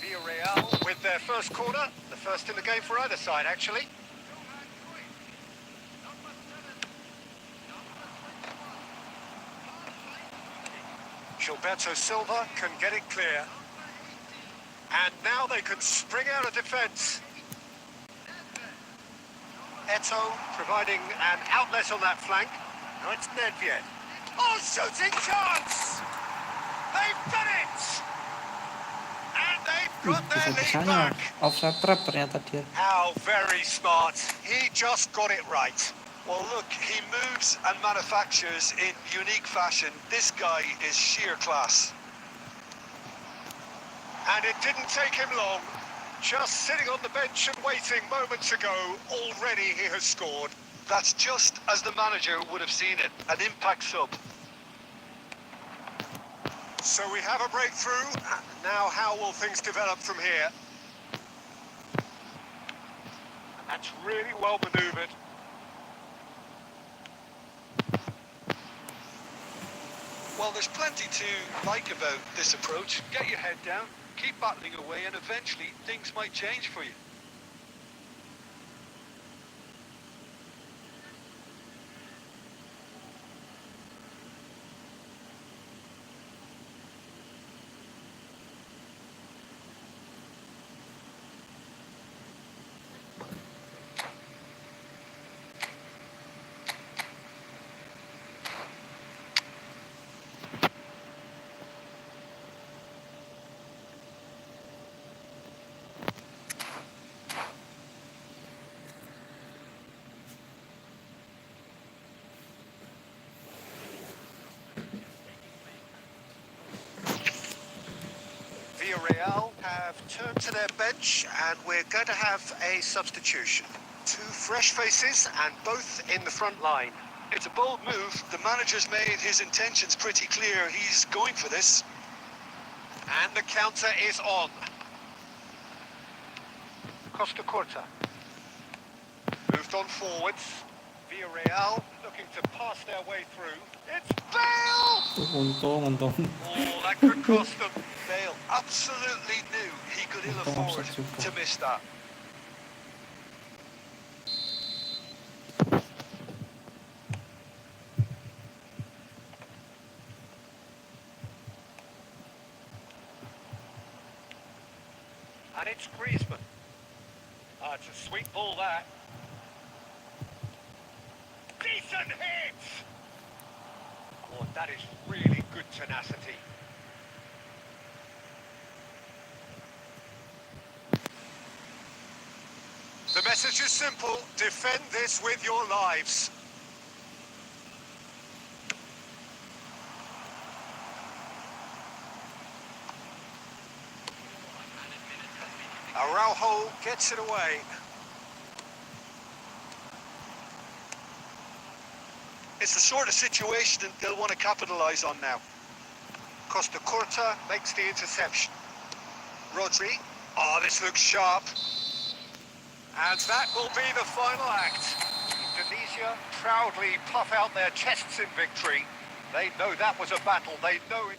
Villarreal with their first corner. The first in the game for either side, actually. Gilberto Silva can get it clear. And now they can spring out of defence. Eto providing an outlet on that flank. Now it's Nedved. Oh, shooting chance! They've done it! And they've got their lead Bisa-bisanya back. offside trap ternyata dia. How very smart. He just got it right. Well, look, he moves and manufactures in unique fashion. This guy is sheer class. And it didn't take him long. Just sitting on the bench and waiting moments ago, already he has scored. That's just as the manager would have seen it, an impact sub. So we have a breakthrough. Now how will things develop from here? And that's really well manoeuvred. Well, there's plenty to like about this approach. Get your head down, keep battling away, and eventually things might change for you. Villarreal have turned to their bench and we're going to have a substitution. Two fresh faces and both in the front line. It's a bold move. The manager's made his intentions pretty clear. He's going for this. And the counter is on. Costa Curta. Moved on forwards. Villarreal looking to pass their way through. It's Bale! Untung. Oh, that could cost them. Bale absolutely knew he could ill afford to miss that. And it's Griezmann. Ah, it's a sweet ball, that. Decent hit! Oh, that is really good tenacity. The message is simple. Defend this with your lives. Araujo gets it away. It's the sort of situation that they'll want to capitalise on now. Costa Curta makes the interception. Rodri. Oh, this looks sharp. And that will be the final act. Indonesia proudly puff out their chests in victory. They know that was a battle. They know it.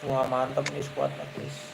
Wah mantep nih squadnya guys.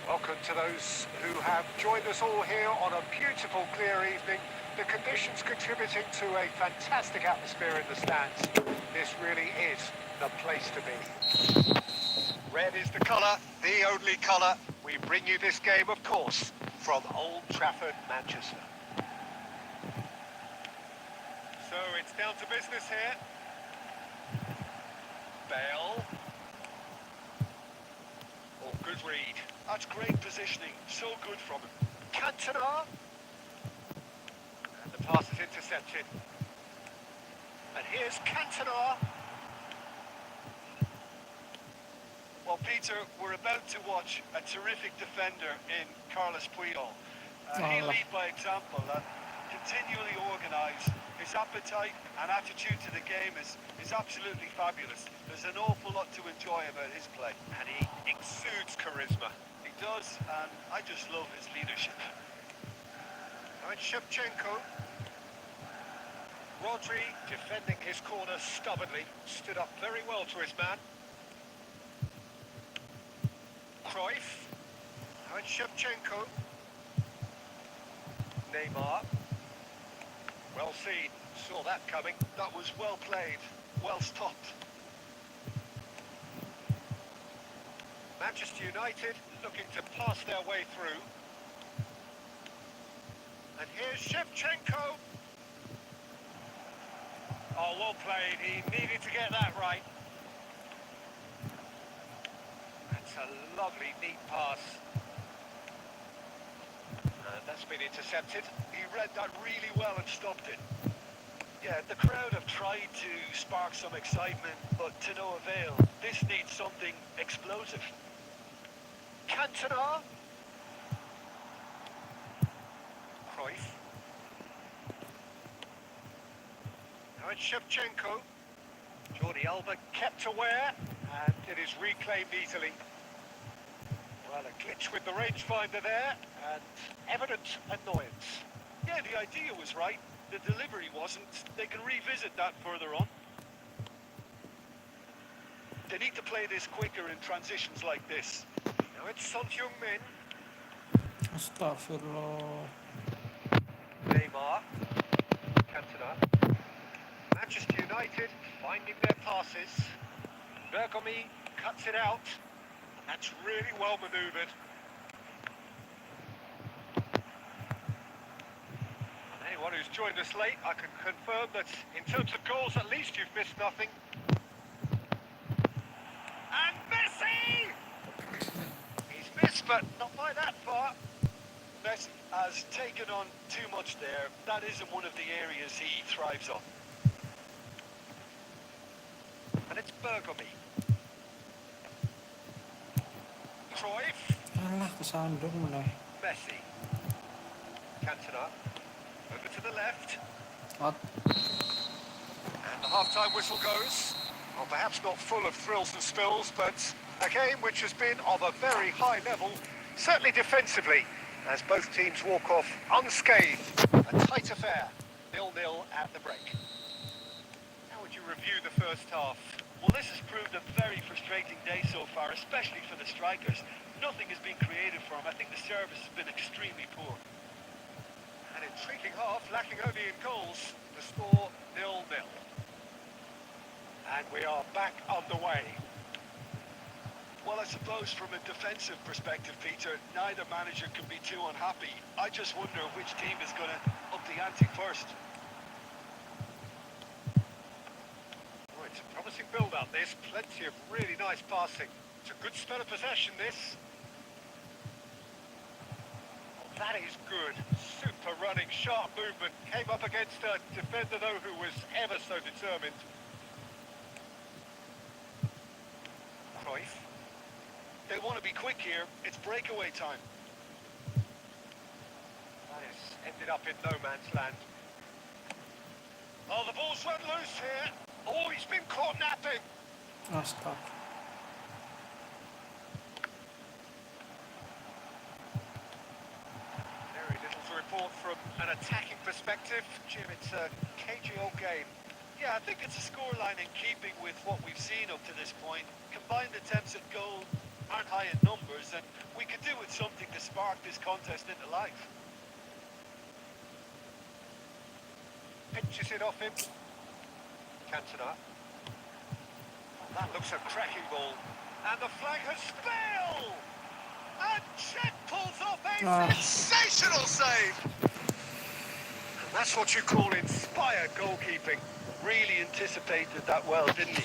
Welcome to those who have joined us all here on a beautiful, clear evening. The conditions contributing to a fantastic atmosphere in the stands. This really is the place to be. Red is the colour, the only colour. We bring you this game, of course, from Old Trafford, Manchester. So it's down to business here. Bale. Oh, good read. That's great positioning. So good from him. Cantona. And the pass is intercepted. And here's Cantona. Well, Peter, we're about to watch a terrific defender in Carlos Puyol. He'll lead by example and continually organised. His appetite and attitude to the game is absolutely fabulous. There's an awful lot to enjoy about his play. And he exudes charisma. He does, and I just love his leadership. Now it's Shevchenko. Rodri defending his corner stubbornly. Stood up very well to his man. Cruyff. Now it's Shevchenko. Neymar. Well seen. Saw that coming. That was well played, well stopped. Manchester United looking to pass their way through. And here's Shevchenko. Oh, well played. He needed to get that right. That's a lovely, neat pass. And that's been intercepted. He read that really well and stopped it. Yeah, the crowd have tried to spark some excitement, but to no avail. This needs something explosive. Cantona. Cruyff. Now it's Shevchenko. Jordi Alba kept aware, and it is reclaimed easily. Well, a glitch with the rangefinder there, and evident annoyance. Yeah, the idea was right. The delivery wasn't. They can revisit that further on. They need to play this quicker in transitions like this. Now it's Son Heung-min. Astagfirullah. Neymar. Cantona. Manchester United finding their passes. Bergomi cuts it out. That's really well manoeuvred. And anyone who's joined us late, I can confirm that in terms of goals, at least you've missed nothing. And Messi! He's missed, but not by that far. Messi has taken on too much there. That isn't one of the areas he thrives on. And it's Bergomi. Cruyff. Alah kesandung meneh. Messi. Cantona. Over to the left. What? And the half-time whistle goes. Well, perhaps not full of thrills and spills, but a game which has been of a very high level, certainly defensively, as both teams walk off unscathed. A tight affair. 0-0 at the break. How would you review the first half? Well, this has proved a very frustrating day so far, especially for the strikers. Nothing has been created for them. I think the service has been extremely poor. An intriguing half, lacking only in goals. The score 0-0. And we are back underway. Well, I suppose from a defensive perspective, Peter, neither manager can be too unhappy. I just wonder which team is going to up the ante first. Oh, it's a promising build-up, this. Plenty of really nice passing. It's a good spell of possession, this. Oh, that is good. Super running, sharp movement. Came up against a defender, though, who was ever so determined. Cruyff. They want to be quick here. It's breakaway time. That has ended up in no man's land. Oh, the ball's run loose here. Oh, he's been caught napping. Astaga. Very little to report from an attacking perspective. Jim, it's a cagey old game. Yeah, I think it's a scoreline in keeping with what we've seen up to this point. Combined attempts at goal aren't high in numbers, and we could do with something to spark this contest into life. Pinches it off him. Cantona. That looks a cracking ball. And the flag has failed! And Chet pulls off a sensational save! And that's what you call inspired goalkeeping. Really anticipated that well, didn't he?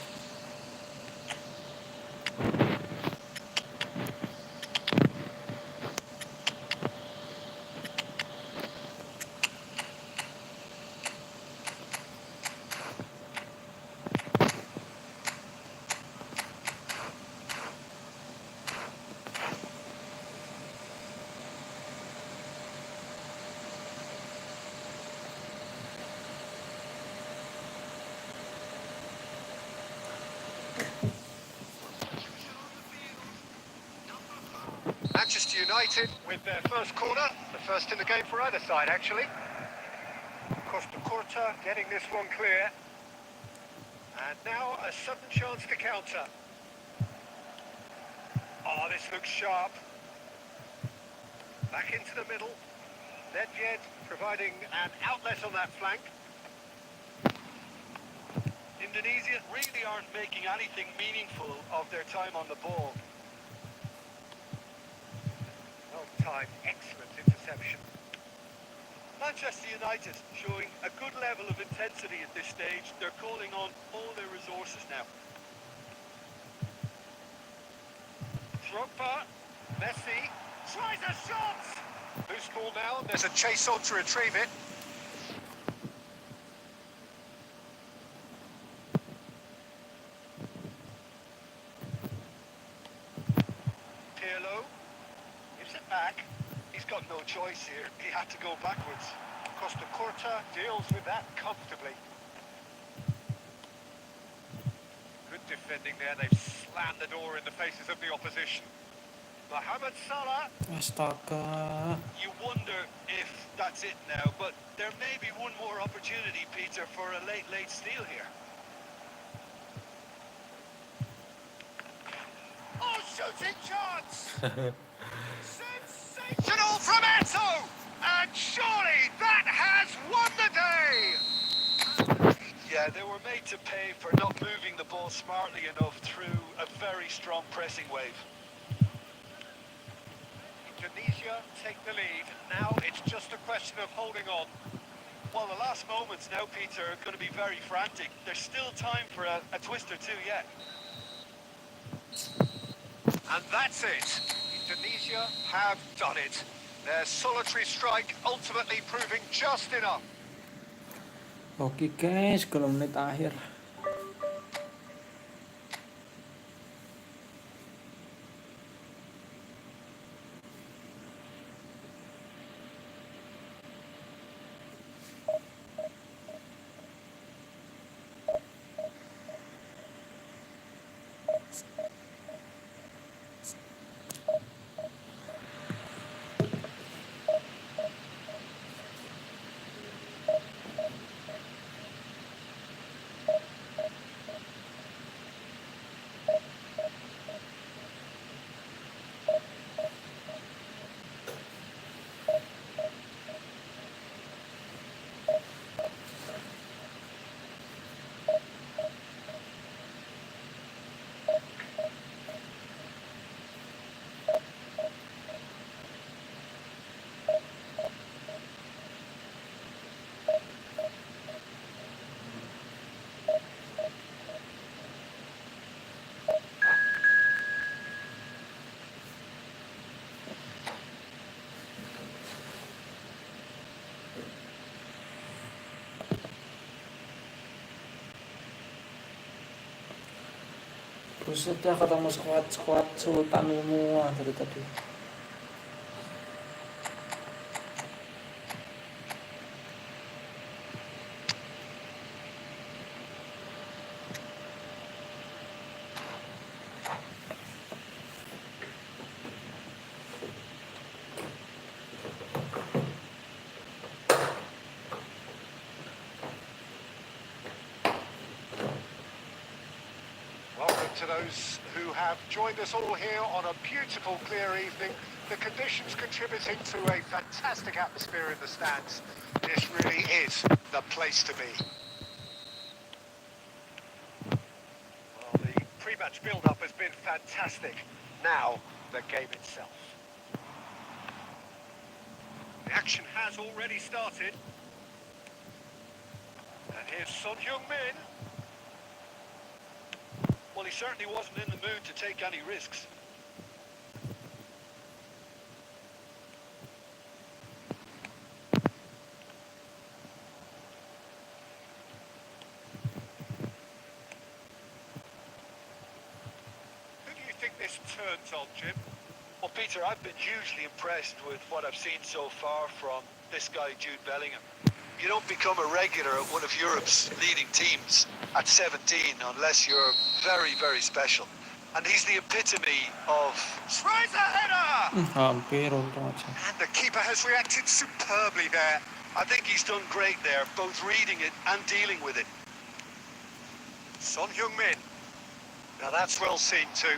Manchester United with their first corner, the first in the game for either side actually. Costa Curta getting this one clear. And now a sudden chance to counter. Oh, this looks sharp. Back into the middle. Nedved providing an outlet on that flank. Indonesia really aren't making anything meaningful of their time on the ball. Well timed, excellent interception. Manchester United showing a good level of intensity at this stage. They're calling on all their resources now. Drogba, Messi, tries a shot! Loose ball now, there's a chase on to retrieve it. Pirlo gives it back. He's got no choice here. He had to go backwards. Costa Curta deals with that comfortably. Good defending there, they've slammed the door in the faces of the opposition. Mohamed Salah. Astaga. You wonder if that's it now, but there may be one more opportunity, Peter, for a late steal here. Oh, shooting chance! Sensational from Eto! And surely that has won the day! Yeah, they were made to pay for not moving the ball smartly enough through a very strong pressing wave. Indonesia take the lead. Now it's just a question of holding on. Well, the last moments now, Peter, are going to be very frantic. There's still time for a twist or two yet. And that's it. Indonesia have done it. Their solitary strike ultimately proving just enough. Oke guys, 10 menit akhir. Buset dah ketemu squad sultan semua dari tadi. Welcome to those who have joined us all here on a beautiful, clear evening. The conditions contributing to a fantastic atmosphere in the stands. This really is the place to be. Well, the pre-match build-up has been fantastic. Now, the game itself. The action has already started. And here's Son Heung-min. Well, he certainly wasn't in the mood to take any risks. Who do you think this turns on, Jim? Well, Peter, I've been hugely impressed with what I've seen so far from this guy, Jude Bellingham. You don't become a regular at one of Europe's leading teams at 17 unless you're very, very special. And he's the epitome of... Tries a header! Hampir untung aja. And the keeper has reacted superbly there. I think he's done great there, both reading it and dealing with it. Son Heung-min. Now that's well seen too.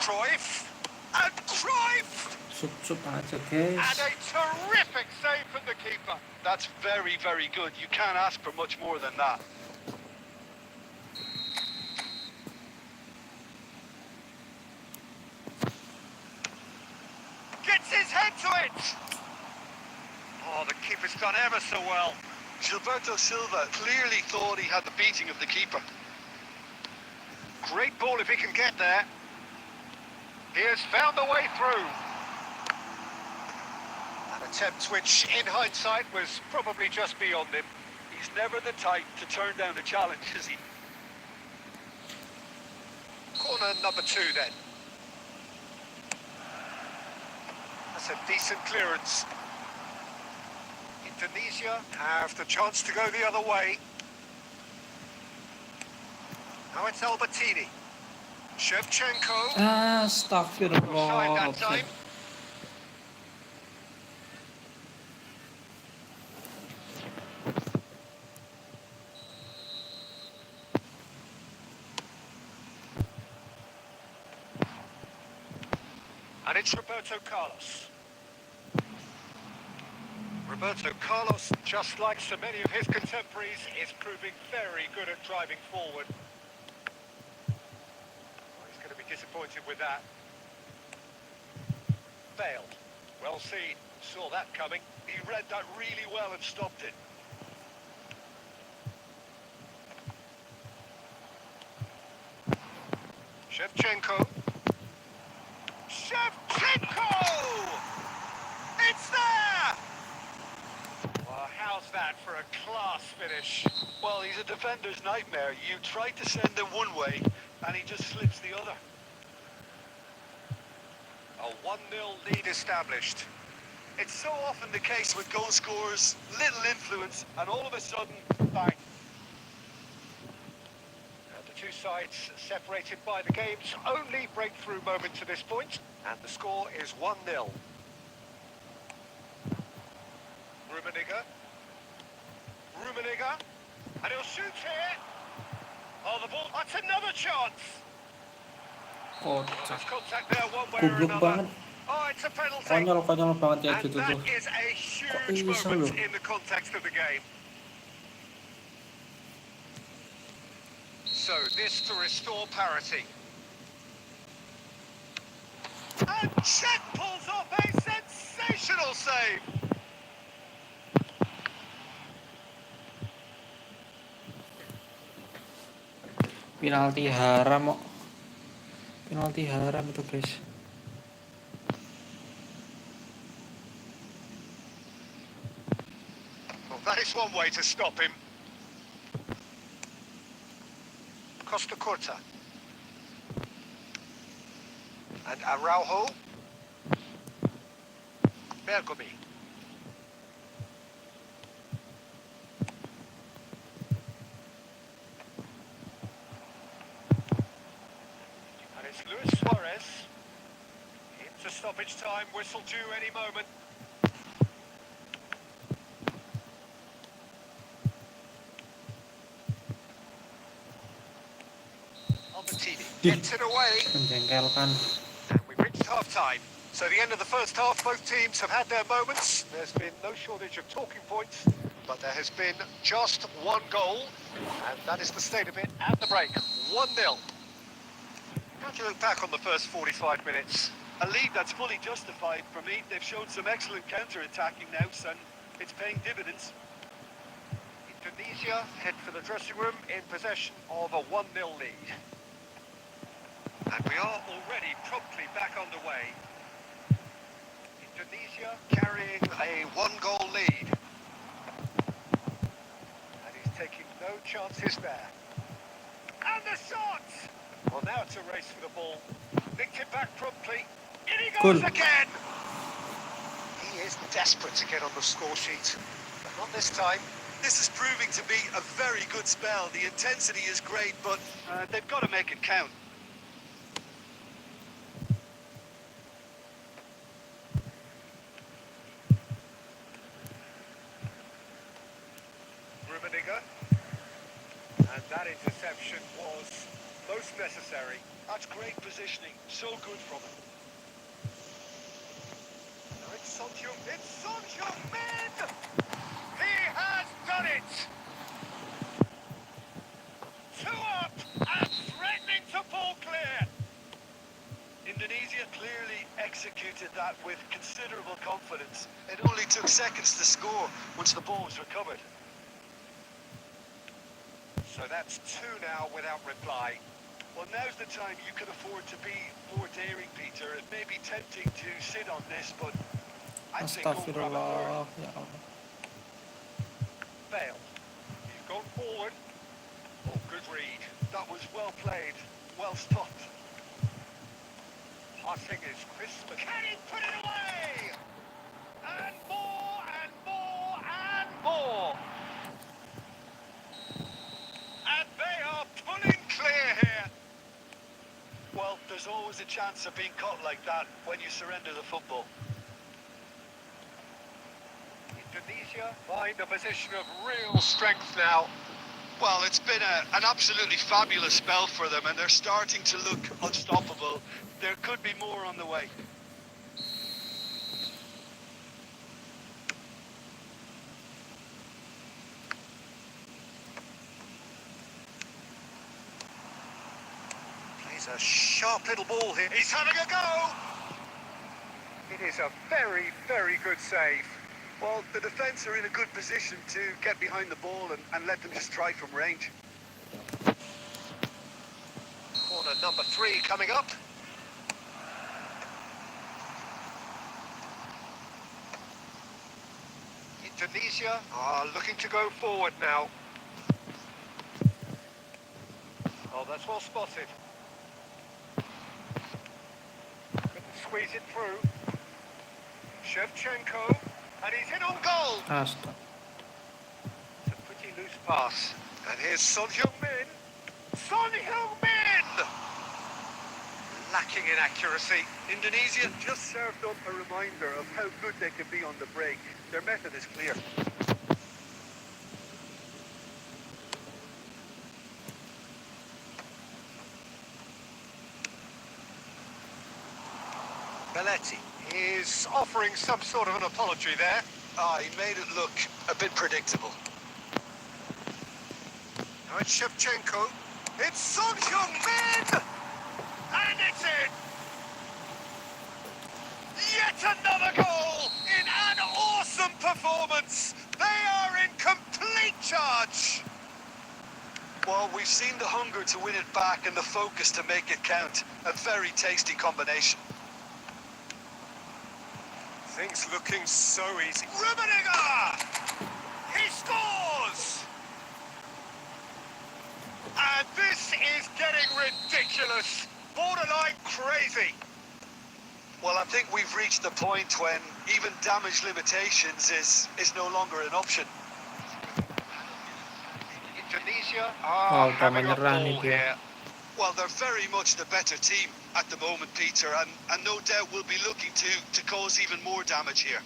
Cruyff. And Cruyff! Sup aja And guys. a terrific save from the keeper. That's very, very good. You can't ask for much more than that. Gets his head to it! Oh, the keeper's done ever so well. Gilberto Silva clearly thought he had the beating of the keeper. Great ball if he can get there. He has found the way through. An attempt which, in hindsight, was probably just beyond him. He's never the type to turn down a challenge, is he? Corner number 2 then. That's a decent clearance. Indonesia have the chance to go the other way. Now it's Albertini. Shevchenko. Astagfirullah. Offside that time. And it's Roberto Carlos. Roberto Carlos, just like so many of his contemporaries, is proving very good at driving forward. Well, he's going to be disappointed with that. Bale. Well seen. Saw that coming. He read that really well and stopped it. Shevchenko. Shevchenko! It's there! Well, how's that for a class finish? Well, he's a defender's nightmare. You try to send him one way, and he just slips the other. A 1-0 lead established. It's so often the case with goal scorers, little influence, and all of a sudden, Bang. The two sides separated by the game's only breakthrough moment to this point, and the score is 1-0. Rummenigge, and he'll shoot here. Oh, the ball, that's another chance. Kocak. There's contact there one way or Goblok another. banget. Oh, it's a penalty. Konyol banget ya And gitu that tuh. is a huge Kok bisa moment loh? in the context of the game. So this to restore parity. And Chet pulls off a sensational save. Penalti haram kok. Penalti haram itu guys. Well, that is one way to stop him. Costa Corta. And Araujo. Bergomi. And it's Luis Suarez. Into stoppage time, whistle due any moment. Albertini gets it away. Menjengkelkan. And we've reached half-time. So the end of the first half, both teams have had their moments. There's been no shortage of talking points, but there has been just one goal, and that is the state of it at the break. 1-0. How do you look back on the first 45 minutes? A lead that's fully justified for me. They've shown some excellent counter-attacking now, and it's paying dividends. Indonesia head for the dressing room in possession of a 1-0 lead. And we are already promptly back underway. Indonesia carrying a 1-goal lead. And he's taking no chances there. And the shot! Well, now it's a race for the ball. Nicked it back promptly. In he goes again! He is desperate to get on the score sheet. But not this time. This is proving to be a very good spell. The intensity is great, but They've got to make it count. Rummenigge. And that interception was most necessary. That's great positioning. So good from him. Now it's Son Heung-min. It's Son Heung-min! He has done it! 2 up and threatening to pull clear. Indonesia clearly executed that with considerable confidence. it only took seconds to score once the ball was recovered. So that's 2 now without reply. Well, now's the time you can afford to be more daring, Peter. It may be tempting to sit on this, but I'd say go for a third. Astagfirullah. Ya Allah. Bale. He's gone forward. Oh, good read. That was well played, well stopped. Passing is crisp. Can he put it away? And more, and more, and more. And they are pulling clear here. Well, there's always a chance of being caught like that when you surrender the football. Indonesia find a position of real strength now. Well, it's been an absolutely fabulous spell for them, and they're starting to look unstoppable. There could be more on the way. Plays a sharp little ball here. He's having a go! It is a very, very good save. Well, the defence are in a good position to get behind the ball and let them just try from range. Corner number 3 coming up. Indonesia are looking to go forward now. Oh, that's well spotted. Couldn't squeeze it through. Shevchenko, and he's in on goal. Astaga. It's a pretty loose pass. And here's Son Heung-min. Son Heung-min! Lacking in accuracy. Indonesia just served up a reminder of how good they can be on the break. Their method is clear. Belletti is offering some sort of an apology there. He made it look a bit predictable. Now it's Shevchenko. It's Son Heung-min! And it's in! Yet another goal in an awesome performance! They are in complete charge! Well, we've seen the hunger to win it back and the focus to make it count. A very tasty combination. Things looking so easy. Rummenigge! He scores! And This is getting ridiculous. Borderline crazy. Well, I think we've reached the point when even damage limitations is no longer an option. Indonesia Wah, are udah having a menyerah nih ball dia. here. Well, they're very much the better team at the moment, Peter, and no doubt will be looking to cause even more damage here.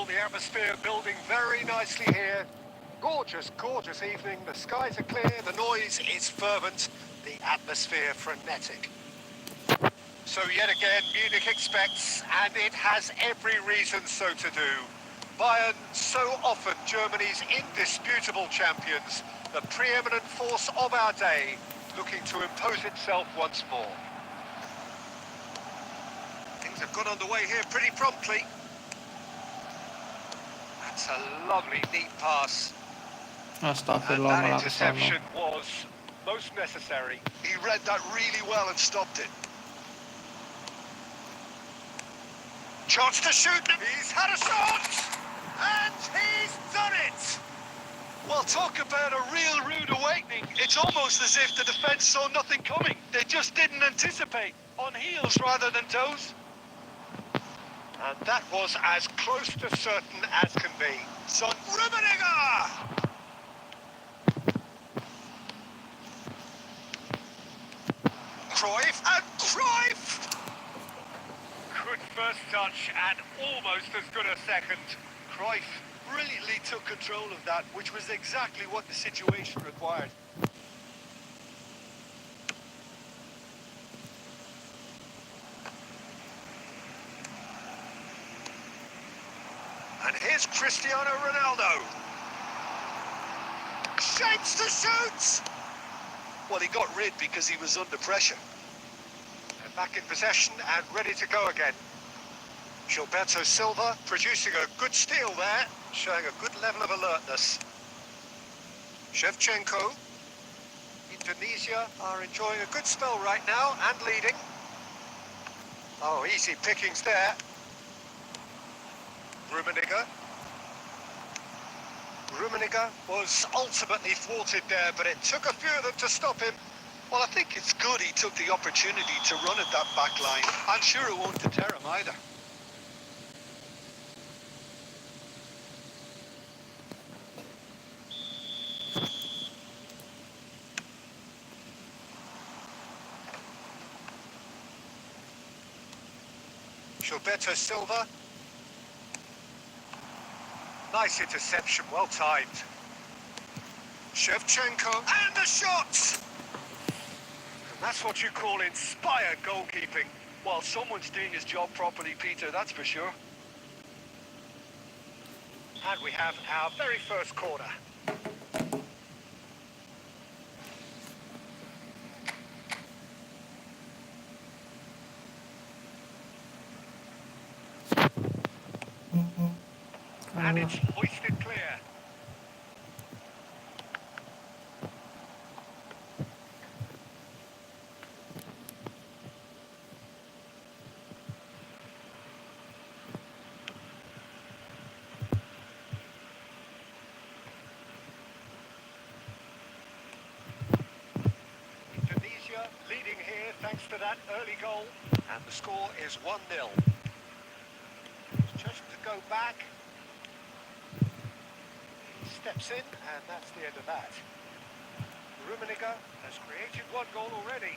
The atmosphere building very nicely here. Gorgeous, gorgeous evening. The skies are clear, the noise is fervent, the atmosphere frenetic. So yet again, Munich expects, and it has every reason so to do. Bayern, so often Germany's indisputable champions, the preeminent force of our day, looking to impose itself once more. Things have got underway here pretty promptly. That's a lovely, neat pass. And Astagfirullah that malah ke sono. interception was most necessary. He read that really well and stopped it. Chance to shoot. He's had a shot! And he's done it! Well, talk about a real rude awakening. It's almost as if the defence saw nothing coming. They just didn't anticipate. On heels rather than toes. And that was as close to certain as can be. Son Rummenigge! Cruyff and Cruyff! Good first touch and almost as good a second. Cruyff brilliantly took control of that, which was exactly what the situation required. And here's Cristiano Ronaldo. Shapes to shoot! Well, he got rid because he was under pressure. And back in possession and ready to go again. Gilberto Silva producing a good steal there, showing a good level of alertness. Shevchenko. Indonesia are enjoying a good spell right now and leading. Oh, easy pickings there. Rummenigge. Rummenigge was ultimately thwarted there, but it took a few of them to stop him. Well, I think it's good he took the opportunity to run at that back line. I'm sure it won't deter him either. Gilberto Silva. Nice interception, well timed. Shevchenko, and the shot! And that's what you call inspired goalkeeping. Well, someone's doing his job properly, Peter, that's for sure. And we have our very first corner. And it's hoisted clear. Indonesia leading here thanks to that early goal. And the score is 1-0. Just to go back. Steps in, and that's the end of that. Rummenigge has created one goal already.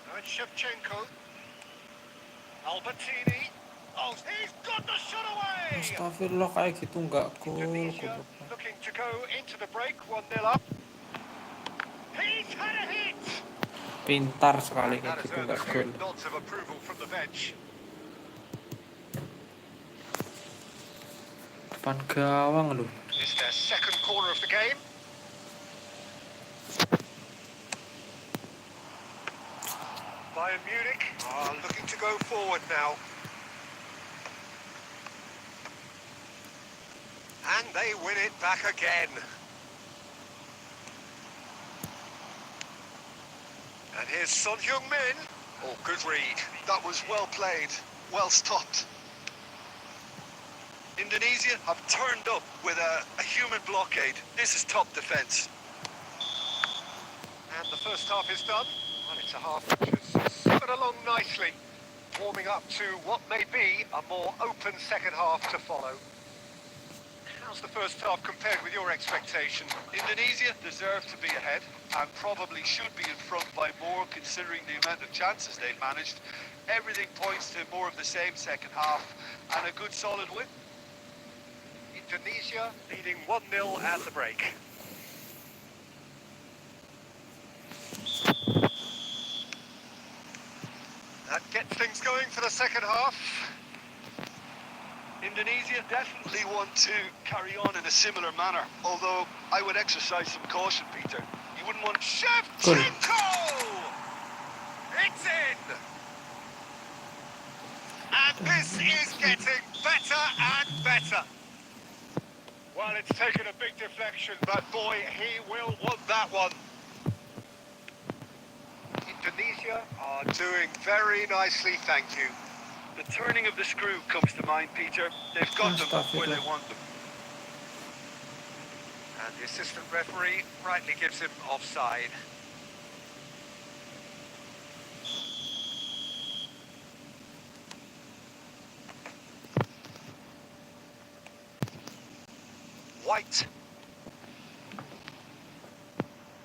Now it's Shevchenko. Albertini. Oh, he's got the shot away! Astagfirullah, kayak gitu nggak gol. Indonesia looking to go into the break, 1-0 up. He's had a hit! Pintar sekali That kayak has gitu earned a nggak few gol. nods of approval from the bench. Depan gawang loh. It's their second corner of the game. Bayern Munich are looking to go forward now. And they win it back again. And here's Son Heung-min. Oh, good read. That was well played, well stopped. Indonesia have turned up with a human blockade. This is top defence. And the first half is done. Well, it's a half which has slipped along nicely, warming up to what may be a more open second half to follow. How's the first half compared with your expectation? Indonesia deserve to be ahead and probably should be in front by more considering the amount of chances they've managed. Everything points to more of the same second half and a good solid win. Indonesia leading 1-0 at the break. That gets things going for the second half. Indonesia definitely want to carry on in a similar manner, although I would exercise some caution, Peter. You wouldn't want... Shevchenko! It's in! And this is getting better and better. Well, it's taken a big deflection, but boy, he will want that one. Indonesia are doing very nicely, thank you. The turning of the screw comes to mind, Peter. They've got them where they want them. And the assistant referee rightly gives him offside. White.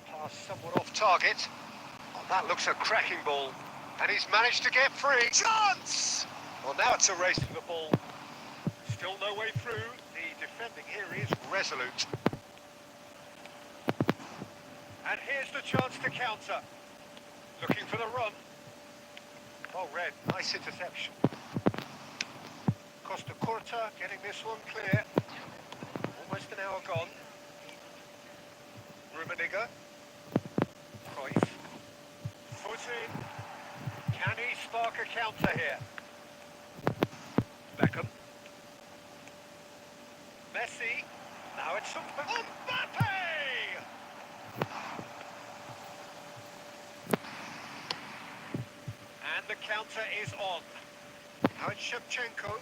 Pass somewhat off target. Oh, that looks a cracking ball. And he's managed to get free. Chance! Well, now it's a race for the ball. Still no way through. The defending here is resolute. And here's the chance to counter. Looking for the run. Oh, Red, nice interception. Costa Curta getting this one clear. Almost an hour gone. Rummenigge. Cruyff. Foot in. Can he spark a counter here? Beckham. Messi. Now it's Mbappe! And the counter is on. Now it's Shevchenko.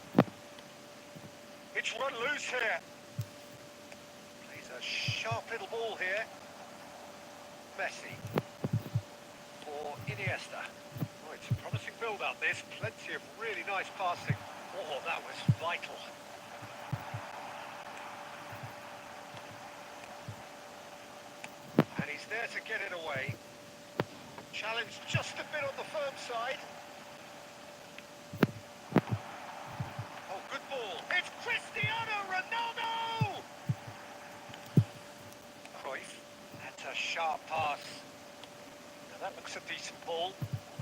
It's run loose here. Plays a sharp little ball here. Messi. For Iniesta. Oh, it's a promising build-up this. Plenty of really nice passing. Oh, that was vital. And he's there to get it away. Challenge just a bit on the firm side. It's Cristiano Ronaldo! Cruyff, that's a sharp pass. Now that looks a decent ball.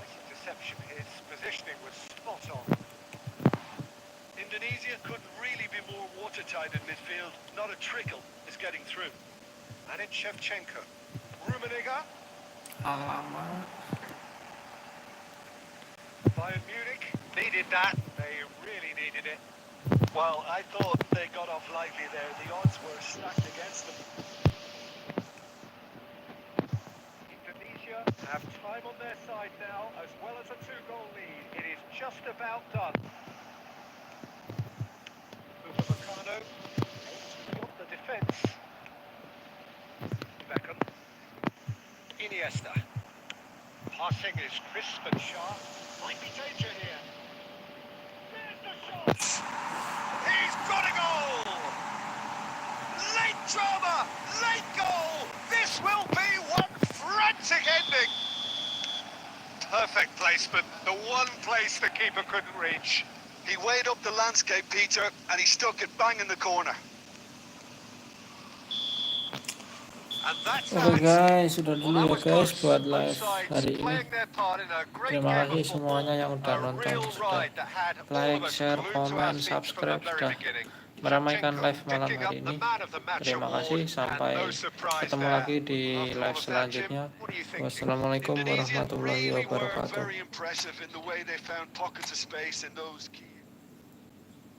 Nice interception. His positioning was spot on. Indonesia couldn't really be more watertight in midfield. Not a trickle is getting through. And it's Shevchenko. Rummenigge. Alamak. Bayern Munich needed that. They really needed it. Well, I thought they got off lightly there. The odds were stacked against them. Indonesia have time on their side now, as well as a 2-goal lead. It is just about done. Upamecano got the defence. Beckham. Iniesta. Passing is crisp and sharp. Might be danger here. There's the shot! He's got a goal! Late drama! Late goal! This will be one frantic ending! Perfect placement. The one place the keeper couldn't reach. He weighed up the landscape, Peter, and he stuck it bang in the corner. And that's Oke guys, sudah dulu ya guys buat Both live sides hari ini. playing their part in a great Terima game kasih of semuanya football. yang udah A nonton, real sudah ride that had all like, of us share, glued to our komen, seats from the subscribe, very sudah beginning. meramaikan Shevchenko live malam picking hari up the ini. man of the match Terima kasih, award, sampai and no surprise ketemu there. lagi di After all live of that, Jim, selanjutnya. what are you thinking? Wassalamualaikum Indonesia warahmatullahi really were wabarakatuh. very impressive in the way they found pockets of space in those key